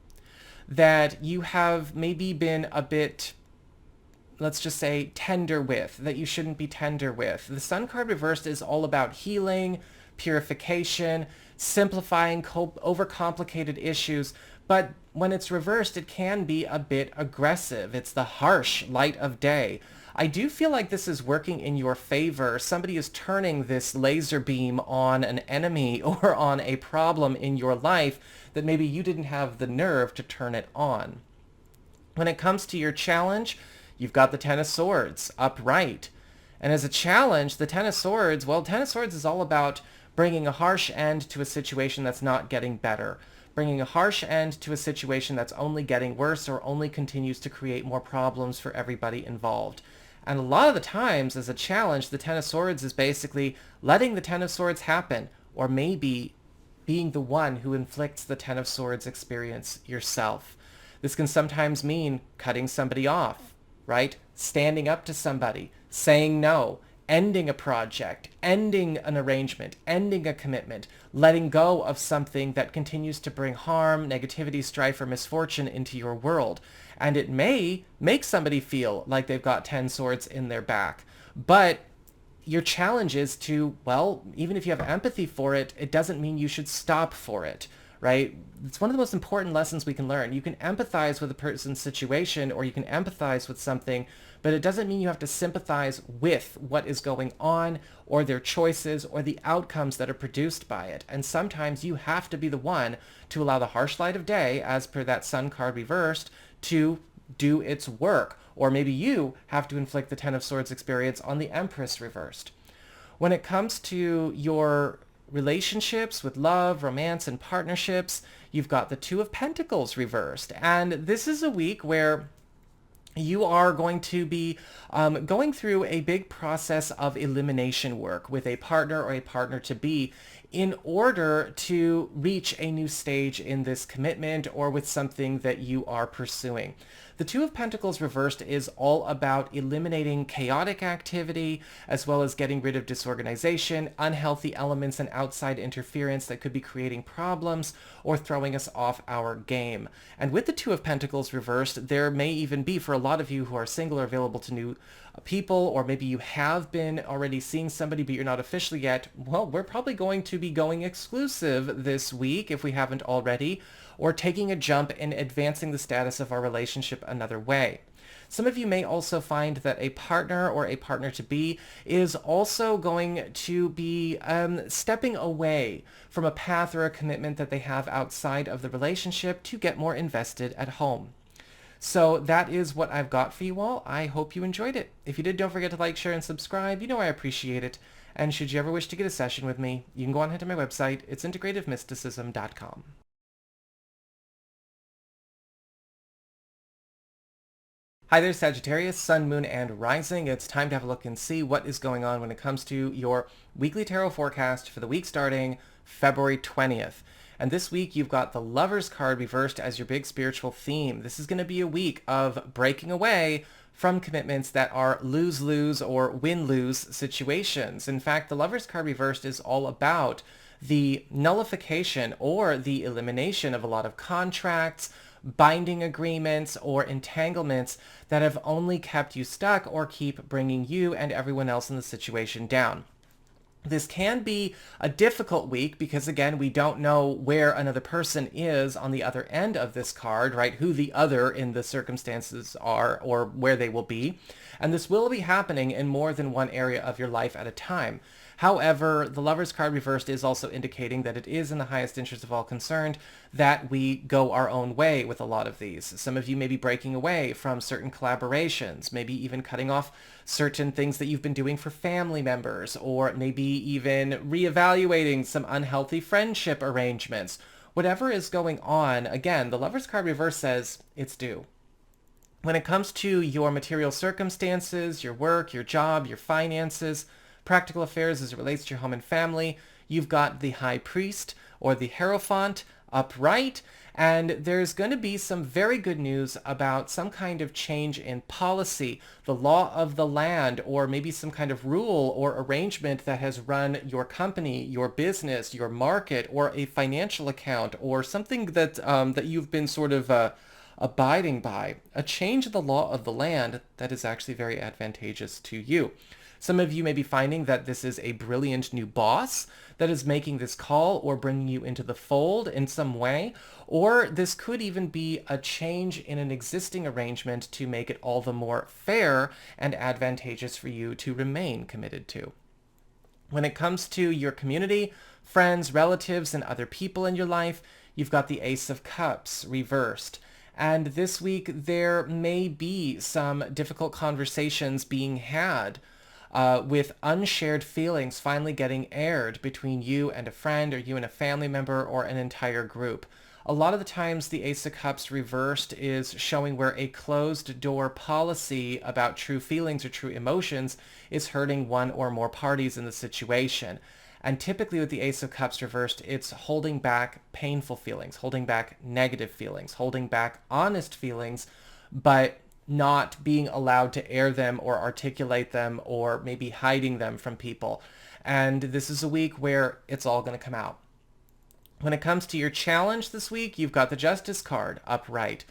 that you have maybe been a bit, let's just say, tender with, that you shouldn't be tender with. The Sun card reversed is all about healing, purification, simplifying overcomplicated issues, but when it's reversed, it can be a bit aggressive. It's the harsh light of day. I do feel like this is working in your favor. Somebody is turning this laser beam on an enemy or on a problem in your life that maybe you didn't have the nerve to turn it on. When it comes to your challenge, you've got the Ten of Swords upright. And as a challenge, the Ten of Swords, well, Ten of Swords is all about bringing a harsh end to a situation that's not getting better. Bringing a harsh end to a situation that's only getting worse or only continues to create more problems for everybody involved. And a lot of the times, as a challenge, the Ten of Swords is basically letting the Ten of Swords happen, or maybe being the one who inflicts the Ten of Swords experience yourself. This can sometimes mean cutting somebody off, right? Standing up to somebody, saying no, ending a project, ending an arrangement, ending a commitment, letting go of something that continues to bring harm, negativity, strife, or misfortune into your world. And it may make somebody feel like they've got 10 swords in their back. But your challenge is to, well, even if you have empathy for it, it doesn't mean you should stop for it, right? It's one of the most important lessons we can learn. You can empathize with a person's situation, or you can empathize with something, but it doesn't mean you have to sympathize with what is going on or their choices or the outcomes that are produced by it. And sometimes you have to be the one to allow the harsh light of day, as per that Sun card reversed, to do its work. Or maybe you have to inflict the Ten of Swords experience on the Empress reversed. When it comes to your relationships with love, romance, and partnerships, you've got the Two of Pentacles reversed. And this is a week where you are going to be going through a big process of elimination work with a partner or a partner-to-be in order to reach a new stage in this commitment or with something that you are pursuing. The Two of Pentacles reversed is all about eliminating chaotic activity, as well as getting rid of disorganization, unhealthy elements, and outside interference that could be creating problems or throwing us off our game. And with the Two of Pentacles reversed, there may even be, for a lot of you who are single or available to new people, or maybe you have been already seeing somebody but you're not officially yet, well, we're probably going to be going exclusive this week if we haven't already, or taking a jump in advancing the status of our relationship another way. Some of you may also find that a partner or a partner-to-be is also going to be stepping away from a path or a commitment that they have outside of the relationship to get more invested at home. So that is what I've got for you all. I hope you enjoyed it. If you did, don't forget to like, share, and subscribe. You know I appreciate it. And should you ever wish to get a session with me, you can go on ahead to my website. It's integrativemysticism.com. Hi there, Sagittarius, Sun, Moon, and Rising. It's time to have a look and see what is going on when it comes to your weekly tarot forecast for the week starting February 20th. And this week, you've got the Lover's card reversed as your big spiritual theme. This is going to be a week of breaking away from commitments that are lose-lose or win-lose situations. In fact, the Lover's card reversed is all about the nullification or the elimination of a lot of contracts, binding agreements, or entanglements that have only kept you stuck or keep bringing you and everyone else in the situation down. This can be a difficult week because, again, we don't know where another person is on the other end of this card, right? Who the other in the circumstances are or where they will be. And this will be happening in more than one area of your life at a time. However, the Lover's card reversed is also indicating that it is in the highest interest of all concerned that we go our own way with a lot of these. Some of you may be breaking away from certain collaborations, maybe even cutting off certain things that you've been doing for family members, or maybe even reevaluating some unhealthy friendship arrangements. Whatever is going on, again, the Lover's card reverse says it's due. When it comes to your material circumstances, your work, your job, your finances, practical affairs as it relates to your home and family, you've got the High Priest or the Hierophant upright, and there's going to be some very good news about some kind of change in policy, the law of the land, or maybe some kind of rule or arrangement that has run your company, your business, your market, or a financial account, or something that that you've been sort of abiding by. A change in the law of the land that is actually very advantageous to you. Some of you may be finding that this is a brilliant new boss that is making this call or bringing you into the fold in some way, or this could even be a change in an existing arrangement to make it all the more fair and advantageous for you to remain committed to. When it comes to your community, friends, relatives, and other people in your life, you've got the Ace of Cups reversed. And this week, there may be some difficult conversations being had with unshared feelings finally getting aired between you and a friend, or you and a family member, or an entire group. A lot of the times the Ace of Cups reversed is showing where a closed door policy about true feelings or true emotions is hurting one or more parties in the situation. And typically with the Ace of Cups reversed, it's holding back painful feelings, holding back negative feelings, holding back honest feelings, but not being allowed to air them or articulate them, or maybe hiding them from people. And this is a week where it's all going to come out. When it comes to your challenge this week, you've got the Justice card upright,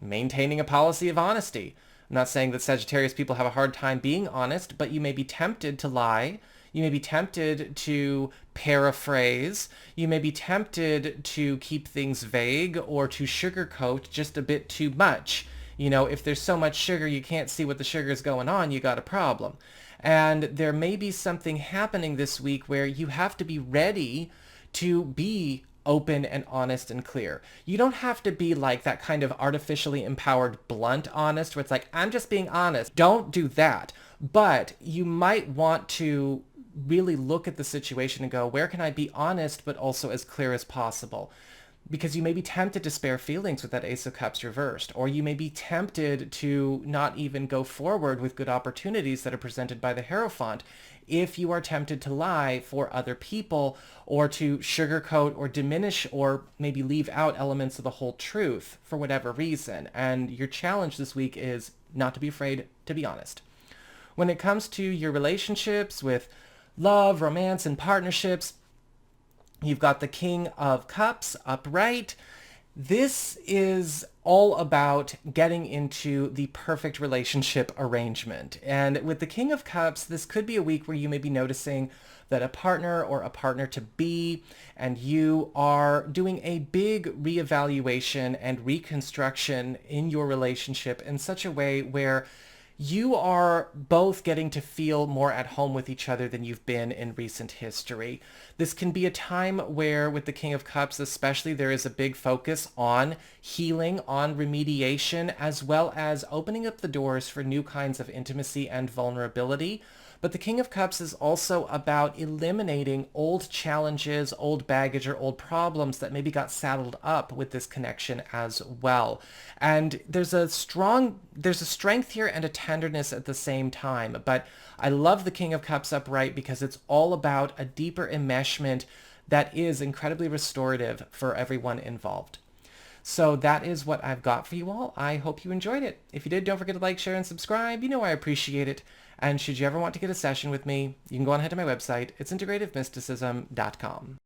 maintaining a policy of honesty. I'm not saying that Sagittarius people have a hard time being honest, but you may be tempted to lie. You may be tempted to paraphrase. You may be tempted to keep things vague or to sugarcoat just a bit too much. You know, if there's so much sugar you can't see what the sugar is going on, you got a problem. And there may be something happening this week where you have to be ready to be open and honest and clear. You don't have to be like that kind of artificially empowered blunt honest where it's like, I'm just being honest. Don't do that. But you might want to really look at the situation and go, where can I be honest but also as clear as possible? Because you may be tempted to spare feelings with that Ace of Cups reversed, or you may be tempted to not even go forward with good opportunities that are presented by the Hierophant if you are tempted to lie for other people, or to sugarcoat or diminish or maybe leave out elements of the whole truth for whatever reason. And your challenge this week is not to be afraid to be honest. When it comes to your relationships with love, romance, and partnerships, you've got the King of Cups upright. This is all about getting into the perfect relationship arrangement. And with the King of Cups, this could be a week where you may be noticing that a partner or a partner-to-be and you are doing a big reevaluation and reconstruction in your relationship in such a way where you are both getting to feel more at home with each other than you've been in recent history. This can be a time where, with the King of Cups especially, there is a big focus on healing, on remediation, as well as opening up the doors for new kinds of intimacy and vulnerability. But the King of Cups is also about eliminating old challenges, old baggage, or old problems that maybe got saddled up with this connection as well. And there's a strength here and a tenderness at the same time. But I love the King of Cups upright because it's all about a deeper enmeshment that is incredibly restorative for everyone involved. So that is what I've got for you all. I hope you enjoyed it. If you did, don't forget to like, share, and subscribe. You know I appreciate it. And should you ever want to get a session with me, you can go on ahead to my website. It's integrativemysticism.com.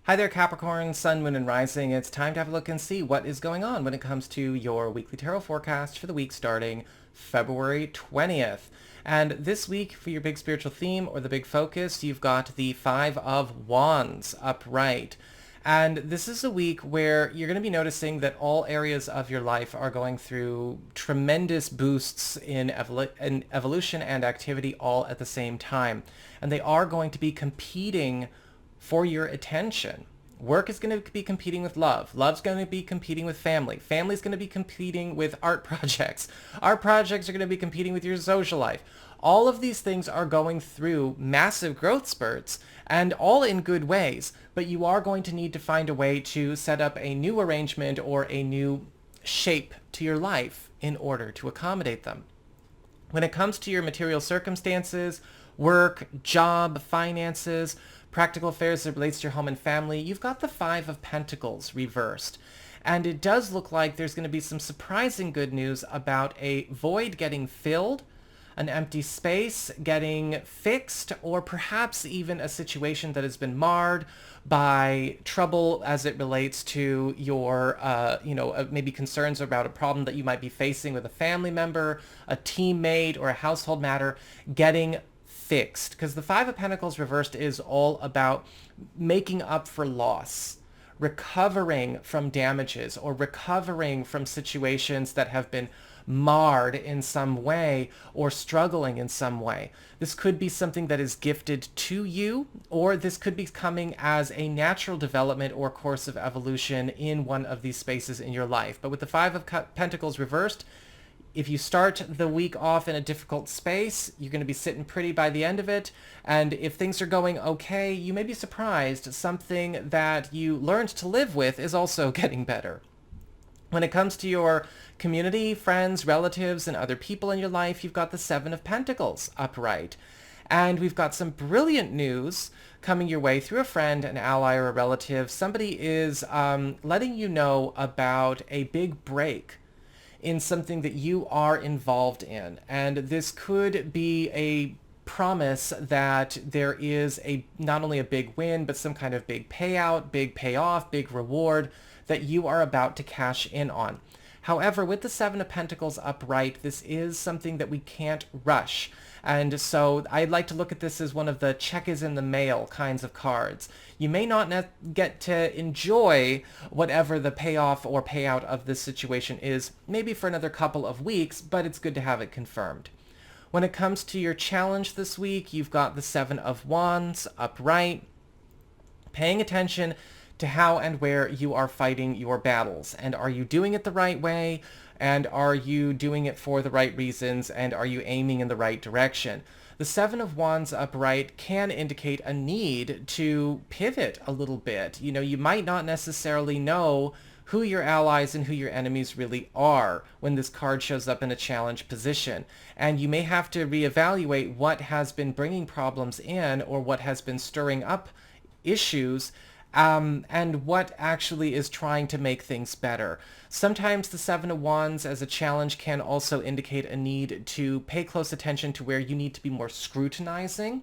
Hi there, Capricorn, Sun, Moon, and Rising. It's time to have a look and see what is going on when it comes to your weekly tarot forecast for the week starting February 20th. And this week, for your big spiritual theme or the big focus, you've got the Five of Wands upright. And this is a week where you're going to be noticing that all areas of your life are going through tremendous boosts in evolution and activity all at the same time. And they are going to be competing for your attention. Work is going to be competing with love. Love's going to be competing with family. Family's going to be competing with art projects. Art projects are going to be competing with your social life. All of these things are going through massive growth spurts and all in good ways, but you are going to need to find a way to set up a new arrangement or a new shape to your life in order to accommodate them. When it comes to your material circumstances, work, job, finances, practical affairs that relates to your home and family, you've got the Five of Pentacles reversed. And it does look like there's going to be some surprising good news about a void getting filled, an empty space getting fixed, or perhaps even a situation that has been marred by trouble as it relates to your, maybe concerns about a problem that you might be facing with a family member, a teammate, or a household matter getting fixed. Because the Five of Pentacles reversed is all about making up for loss, recovering from damages, or recovering from situations that have been marred in some way or struggling in some way. This could be something that is gifted to you, or this could be coming as a natural development or course of evolution in one of these spaces in your life. But with the Five of Pentacles reversed, if you start the week off in a difficult space, you're going to be sitting pretty by the end of it. And if things are going okay, you may be surprised something that you learned to live with is also getting better. When it comes to your community, friends, relatives, and other people in your life, you've got the Seven of Pentacles upright. And we've got some brilliant news coming your way through a friend, an ally, or a relative. Somebody is letting you know about a big break in something that you are involved in. And this could be a promise that there is not only a big win, but some kind of big payout, big payoff, big reward that you are about to cash in on. However, with the Seven of Pentacles upright, this is something that we can't rush. And so I'd like to look at this as one of the check is in the mail kinds of cards. You may not get to enjoy whatever the payoff or payout of this situation is, maybe for another couple of weeks, but it's good to have it confirmed. When it comes to your challenge this week, you've got the Seven of Wands upright, paying attention to how and where you are fighting your battles. And are you doing it the right way? And are you doing it for the right reasons? And are you aiming in the right direction? The Seven of Wands upright can indicate a need to pivot a little bit. You know, you might not necessarily know who your allies and who your enemies really are when this card shows up in a challenge position. And you may have to reevaluate what has been bringing problems in or what has been stirring up issues, and what actually is trying to make things better. Sometimes the Seven of Wands as a challenge can also indicate a need to pay close attention to where you need to be more scrutinizing.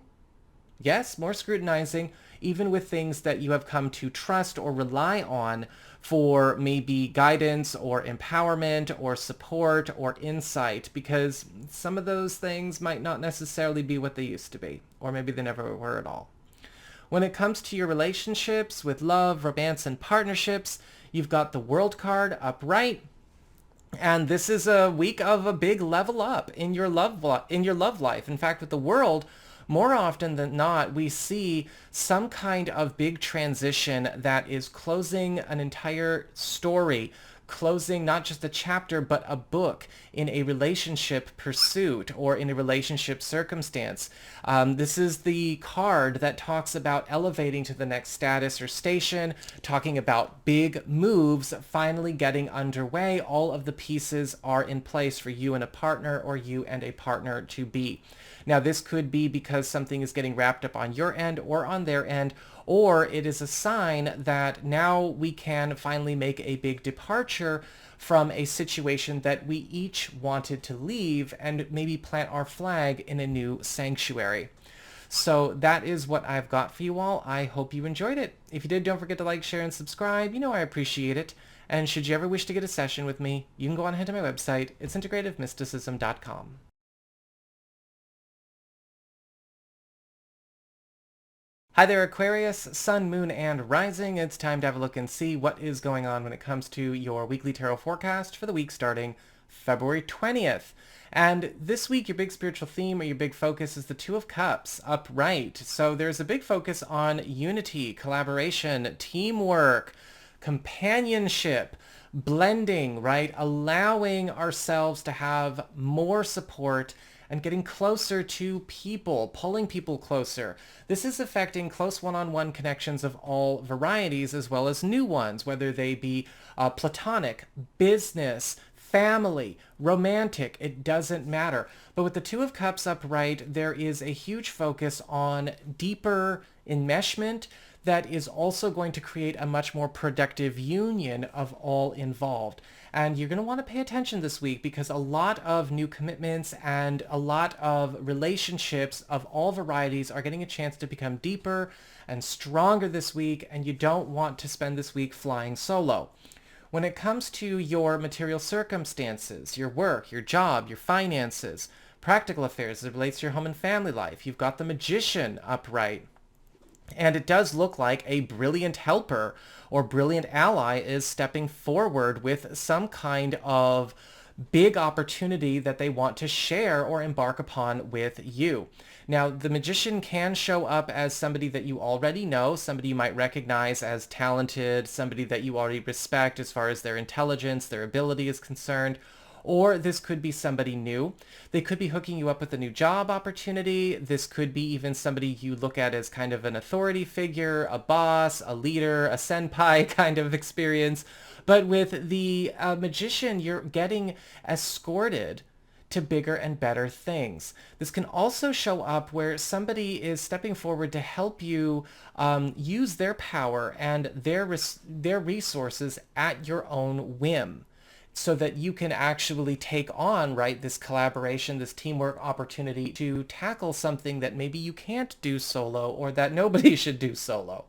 Yes, more scrutinizing, even with things that you have come to trust or rely on for maybe guidance or empowerment or support or insight, because some of those things might not necessarily be what they used to be, or maybe they never were at all. When it comes to your relationships with love, romance, and partnerships, you've got the World card upright. And this is a week of a big level up in your love life. In fact, with the World, more often than not, we see some kind of big transition that is closing an entire story, closing not just a chapter, but a book in a relationship pursuit or in a relationship circumstance. This is the card that talks about elevating to the next status or station, talking about big moves finally getting underway. All of the pieces are in place for you and a partner, or you and a partner to be. Now, this could be because something is getting wrapped up on your end or on their end, or it is a sign that now we can finally make a big departure from a situation that we each wanted to leave and maybe plant our flag in a new sanctuary. So that is what I've got for you all. I hope you enjoyed it. If you did, don't forget to like, share, and subscribe. You know I appreciate it. And should you ever wish to get a session with me, you can go on ahead to my website. It's integrativemysticism.com. Hi there, Aquarius, Sun, Moon, and Rising. It's time to have a look and see what is going on when it comes to your weekly tarot forecast for the week starting February 20th. And this week, your big spiritual theme or your big focus is the Two of Cups, upright. So there's a big focus on unity, collaboration, teamwork, companionship, blending, right? Allowing ourselves to have more support and getting closer to people, pulling people closer. This is affecting close one-on-one connections of all varieties, as well as new ones, whether they be platonic, business, family, romantic, it doesn't matter. But with the Two of Cups upright, there is a huge focus on deeper enmeshment that is also going to create a much more productive union of all involved. And you're going to want to pay attention this week because a lot of new commitments and a lot of relationships of all varieties are getting a chance to become deeper and stronger this week, and you don't want to spend this week flying solo. When it comes to your material circumstances, your work, your job, your finances, practical affairs as it relates to your home and family life, you've got the Magician upright. And it does look like a brilliant helper or brilliant ally is stepping forward with some kind of big opportunity that they want to share or embark upon with you. Now, the Magician can show up as somebody that you already know, somebody you might recognize as talented, somebody that you already respect as far as their intelligence, their ability is concerned. Or this could be somebody new. They could be hooking you up with a new job opportunity. This could be even somebody you look at as kind of an authority figure, a boss, a leader, a senpai kind of experience. But with the Magician, you're getting escorted to bigger and better things. This can also show up where somebody is stepping forward to help you use their power and their resources at your own whim, so that you can actually take on, right, this collaboration, this teamwork opportunity to tackle something that maybe you can't do solo or that nobody should do solo.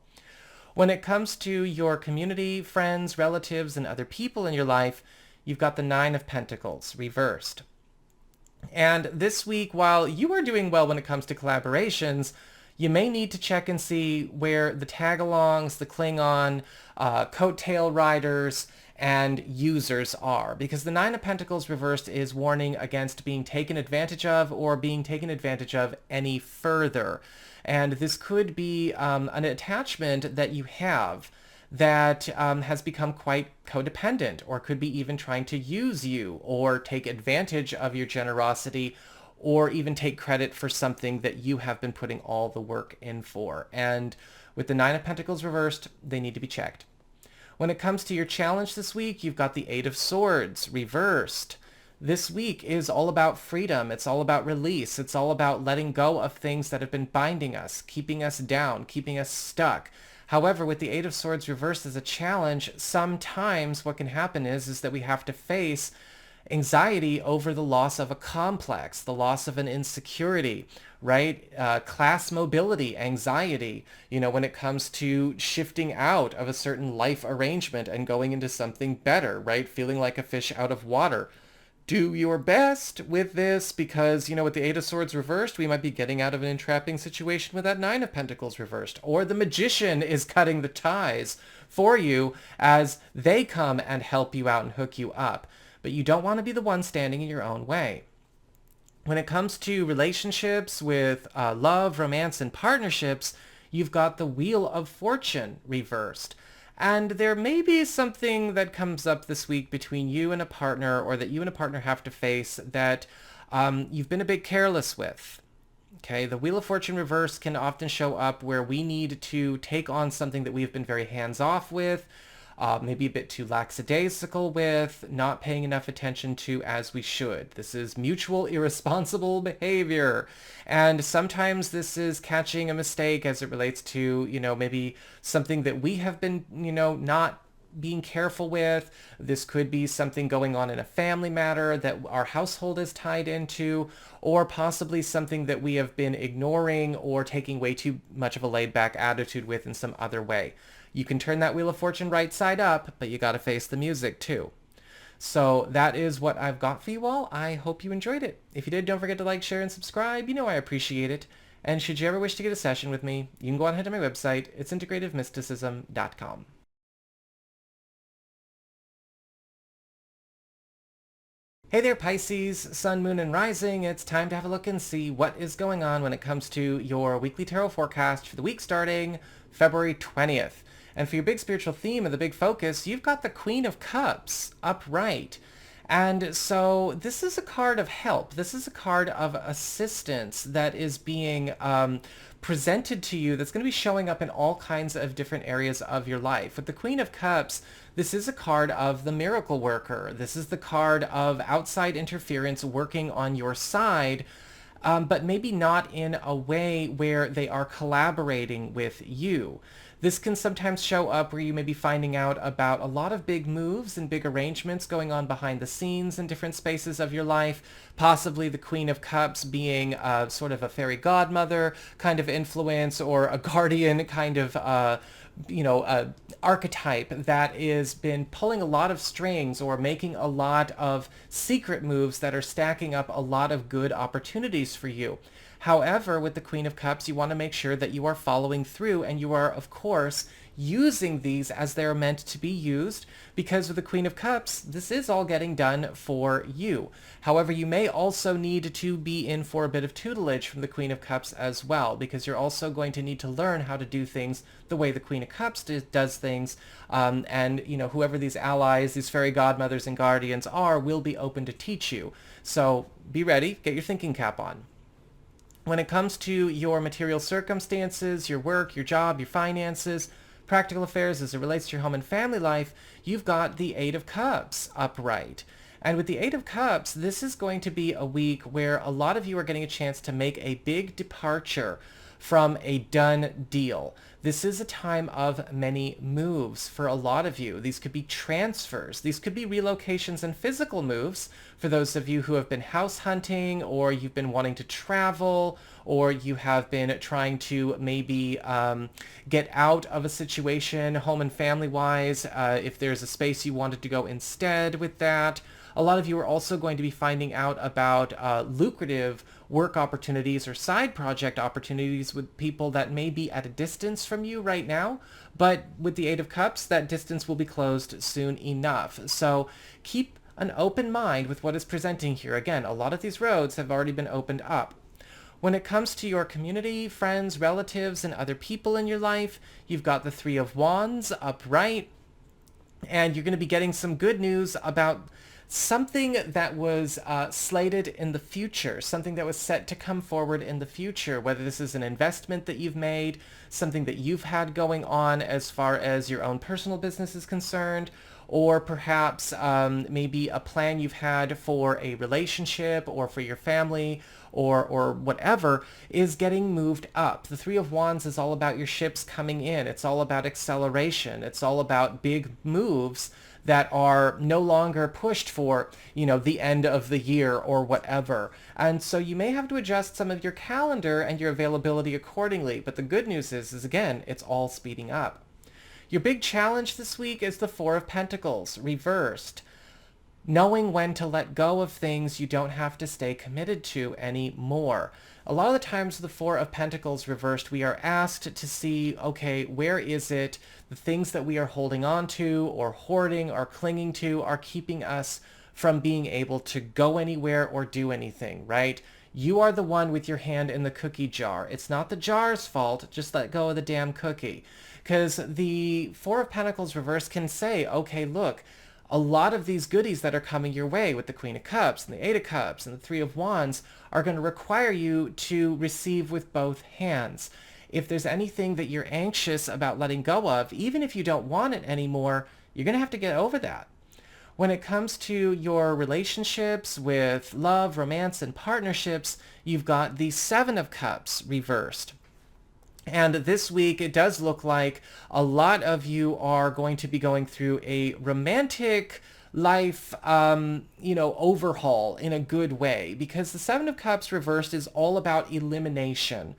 When it comes to your community, friends, relatives, and other people in your life, you've got the Nine of Pentacles reversed. And this week, while you are doing well when it comes to collaborations, you may need to check and see where the tag-alongs, the cling-on, coattail riders, and users are, because the Nine of Pentacles reversed is warning against being taken advantage of or being taken advantage of any further. And this could be an attachment that you have that has become quite codependent, or could be even trying to use you or take advantage of your generosity, or even take credit for something that you have been putting all the work in for. And with the Nine of Pentacles reversed, they need to be checked. When it comes to your challenge this week, you've got the Eight of Swords reversed. This week is all about freedom. It's all about release. It's all about letting go of things that have been binding us, keeping us down, keeping us stuck. However, with the Eight of Swords reversed as a challenge, sometimes what can happen is that we have to face anxiety over the loss of a complex, the loss of an insecurity, right? Class mobility, anxiety, when it comes to shifting out of a certain life arrangement and going into something better, right? Feeling like a fish out of water. Do your best with this because, with the Eight of Swords reversed, we might be getting out of an entrapping situation with that Nine of Pentacles reversed. Or the Magician is cutting the ties for you as they come and help you out and hook you up. But you don't want to be the one standing in your own way. When it comes to relationships with love, romance, and partnerships, you've got the Wheel of Fortune reversed. And there may be something that comes up this week between you and a partner, or that you and a partner have to face, that you've been a bit careless with. Okay, the Wheel of Fortune reverse can often show up where we need to take on something that we've been very hands-off with, maybe a bit too lackadaisical with, not paying enough attention to as we should. This is mutual irresponsible behavior. And sometimes this is catching a mistake as it relates to, maybe something that we have been, not being careful with. This could be something going on in a family matter that our household is tied into, or possibly something that we have been ignoring or taking way too much of a laid-back attitude with in some other way. You can turn that Wheel of Fortune right side up, but you got to face the music too. So that is what I've got for you all. I hope you enjoyed it. If you did, don't forget to like, share, and subscribe. You know I appreciate it. And should you ever wish to get a session with me, you can go on ahead to my website. It's integrativemysticism.com. Hey there, Pisces, Sun, Moon, and Rising. It's time to have a look and see what is going on when it comes to your weekly tarot forecast for the week starting February 20th. And for your big spiritual theme and the big focus, you've got the Queen of Cups upright. And so this is a card of help. This is a card of assistance that is being presented to you, that's going to be showing up in all kinds of different areas of your life. With the Queen of Cups, this is a card of the miracle worker. This is the card of outside interference working on your side, but maybe not in a way where they are collaborating with you. This can sometimes show up where you may be finding out about a lot of big moves and big arrangements going on behind the scenes in different spaces of your life. Possibly the Queen of Cups being sort of a fairy godmother kind of influence, or a guardian kind of archetype that has been pulling a lot of strings or making a lot of secret moves that are stacking up a lot of good opportunities for you. However, with the Queen of Cups, you want to make sure that you are following through, and you are, of course, using these as they're meant to be used, because with the Queen of Cups, this is all getting done for you. However, you may also need to be in for a bit of tutelage from the Queen of Cups as well, because you're also going to need to learn how to do things the way the Queen of Cups does things, and whoever these allies, these fairy godmothers and guardians are, will be open to teach you. So be ready, get your thinking cap on. When it comes to your material circumstances, your work, your job, your finances, practical affairs as it relates to your home and family life, you've got the Eight of Cups upright. And with the Eight of Cups, this is going to be a week where a lot of you are getting a chance to make a big departure from a done deal. This is a time of many moves for a lot of you. These could be transfers. These could be relocations and physical moves for those of you who have been house hunting, or you've been wanting to travel, or you have been trying to maybe get out of a situation home and family wise, if there's a space you wanted to go instead with that. A lot of you are also going to be finding out about lucrative work opportunities or side project opportunities with people that may be at a distance from you right now, but with the Eight of Cups, that distance will be closed soon enough. So keep an open mind with what is presenting here. Again, a lot of these roads have already been opened up. When it comes to your community, friends, relatives, and other people in your life, you've got the Three of Wands upright, and you're going to be getting some good news about something that was slated in the future, something that was set to come forward in the future, whether this is an investment that you've made, something that you've had going on as far as your own personal business is concerned, or perhaps maybe a plan you've had for a relationship or for your family, or whatever, is getting moved up. The Three of Wands is all about your ships coming in. It's all about acceleration. It's all about big moves that are no longer pushed for, the end of the year or whatever. And so you may have to adjust some of your calendar and your availability accordingly. But the good news is again, it's all speeding up. Your big challenge this week is the Four of Pentacles reversed. Knowing when to let go of things you don't have to stay committed to anymore. A lot of the times the Four of Pentacles reversed, we are asked to see, okay, where is it? The things that we are holding on to or hoarding or clinging to are keeping us from being able to go anywhere or do anything, right? You are the one with your hand in the cookie jar. It's not the jar's fault. Just let go of the damn cookie. Because the Four of Pentacles reverse can say, okay, look, a lot of these goodies that are coming your way with the Queen of Cups and the Eight of Cups and the Three of Wands are going to require you to receive with both hands. If there's anything that you're anxious about letting go of, even if you don't want it anymore, you're going to have to get over that. When it comes to your relationships with love, romance, and partnerships, you've got the Seven of Cups reversed. And this week, it does look like a lot of you are going to be going through a romantic life, overhaul in a good way, because the Seven of Cups reversed is all about elimination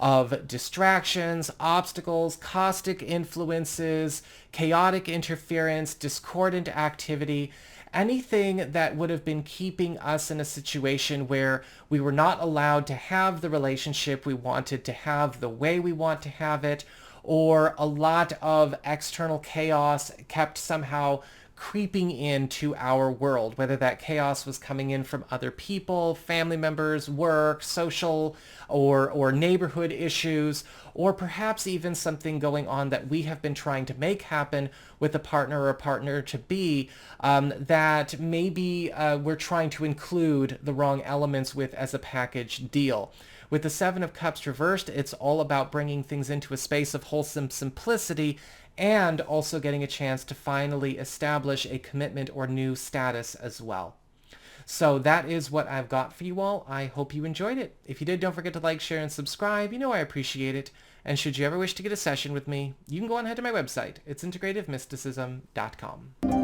of distractions, obstacles, caustic influences, chaotic interference, discordant activity, anything that would have been keeping us in a situation where we were not allowed to have the relationship we wanted to have the way we want to have it, or a lot of external chaos kept somehow creeping into our world, whether that chaos was coming in from other people, family members, work, social or neighborhood issues, or perhaps even something going on that we have been trying to make happen with a partner or a partner-to-be that maybe we're trying to include the wrong elements with as a package deal. With the Seven of Cups reversed, it's all about bringing things into a space of wholesome simplicity and also getting a chance to finally establish a commitment or new status as well. So that is what I've got for you all. I hope you enjoyed it. If you did, don't forget to like, share, and subscribe. You know I appreciate it. And should you ever wish to get a session with me, you can go on ahead to my website. It's integrativemysticism.com.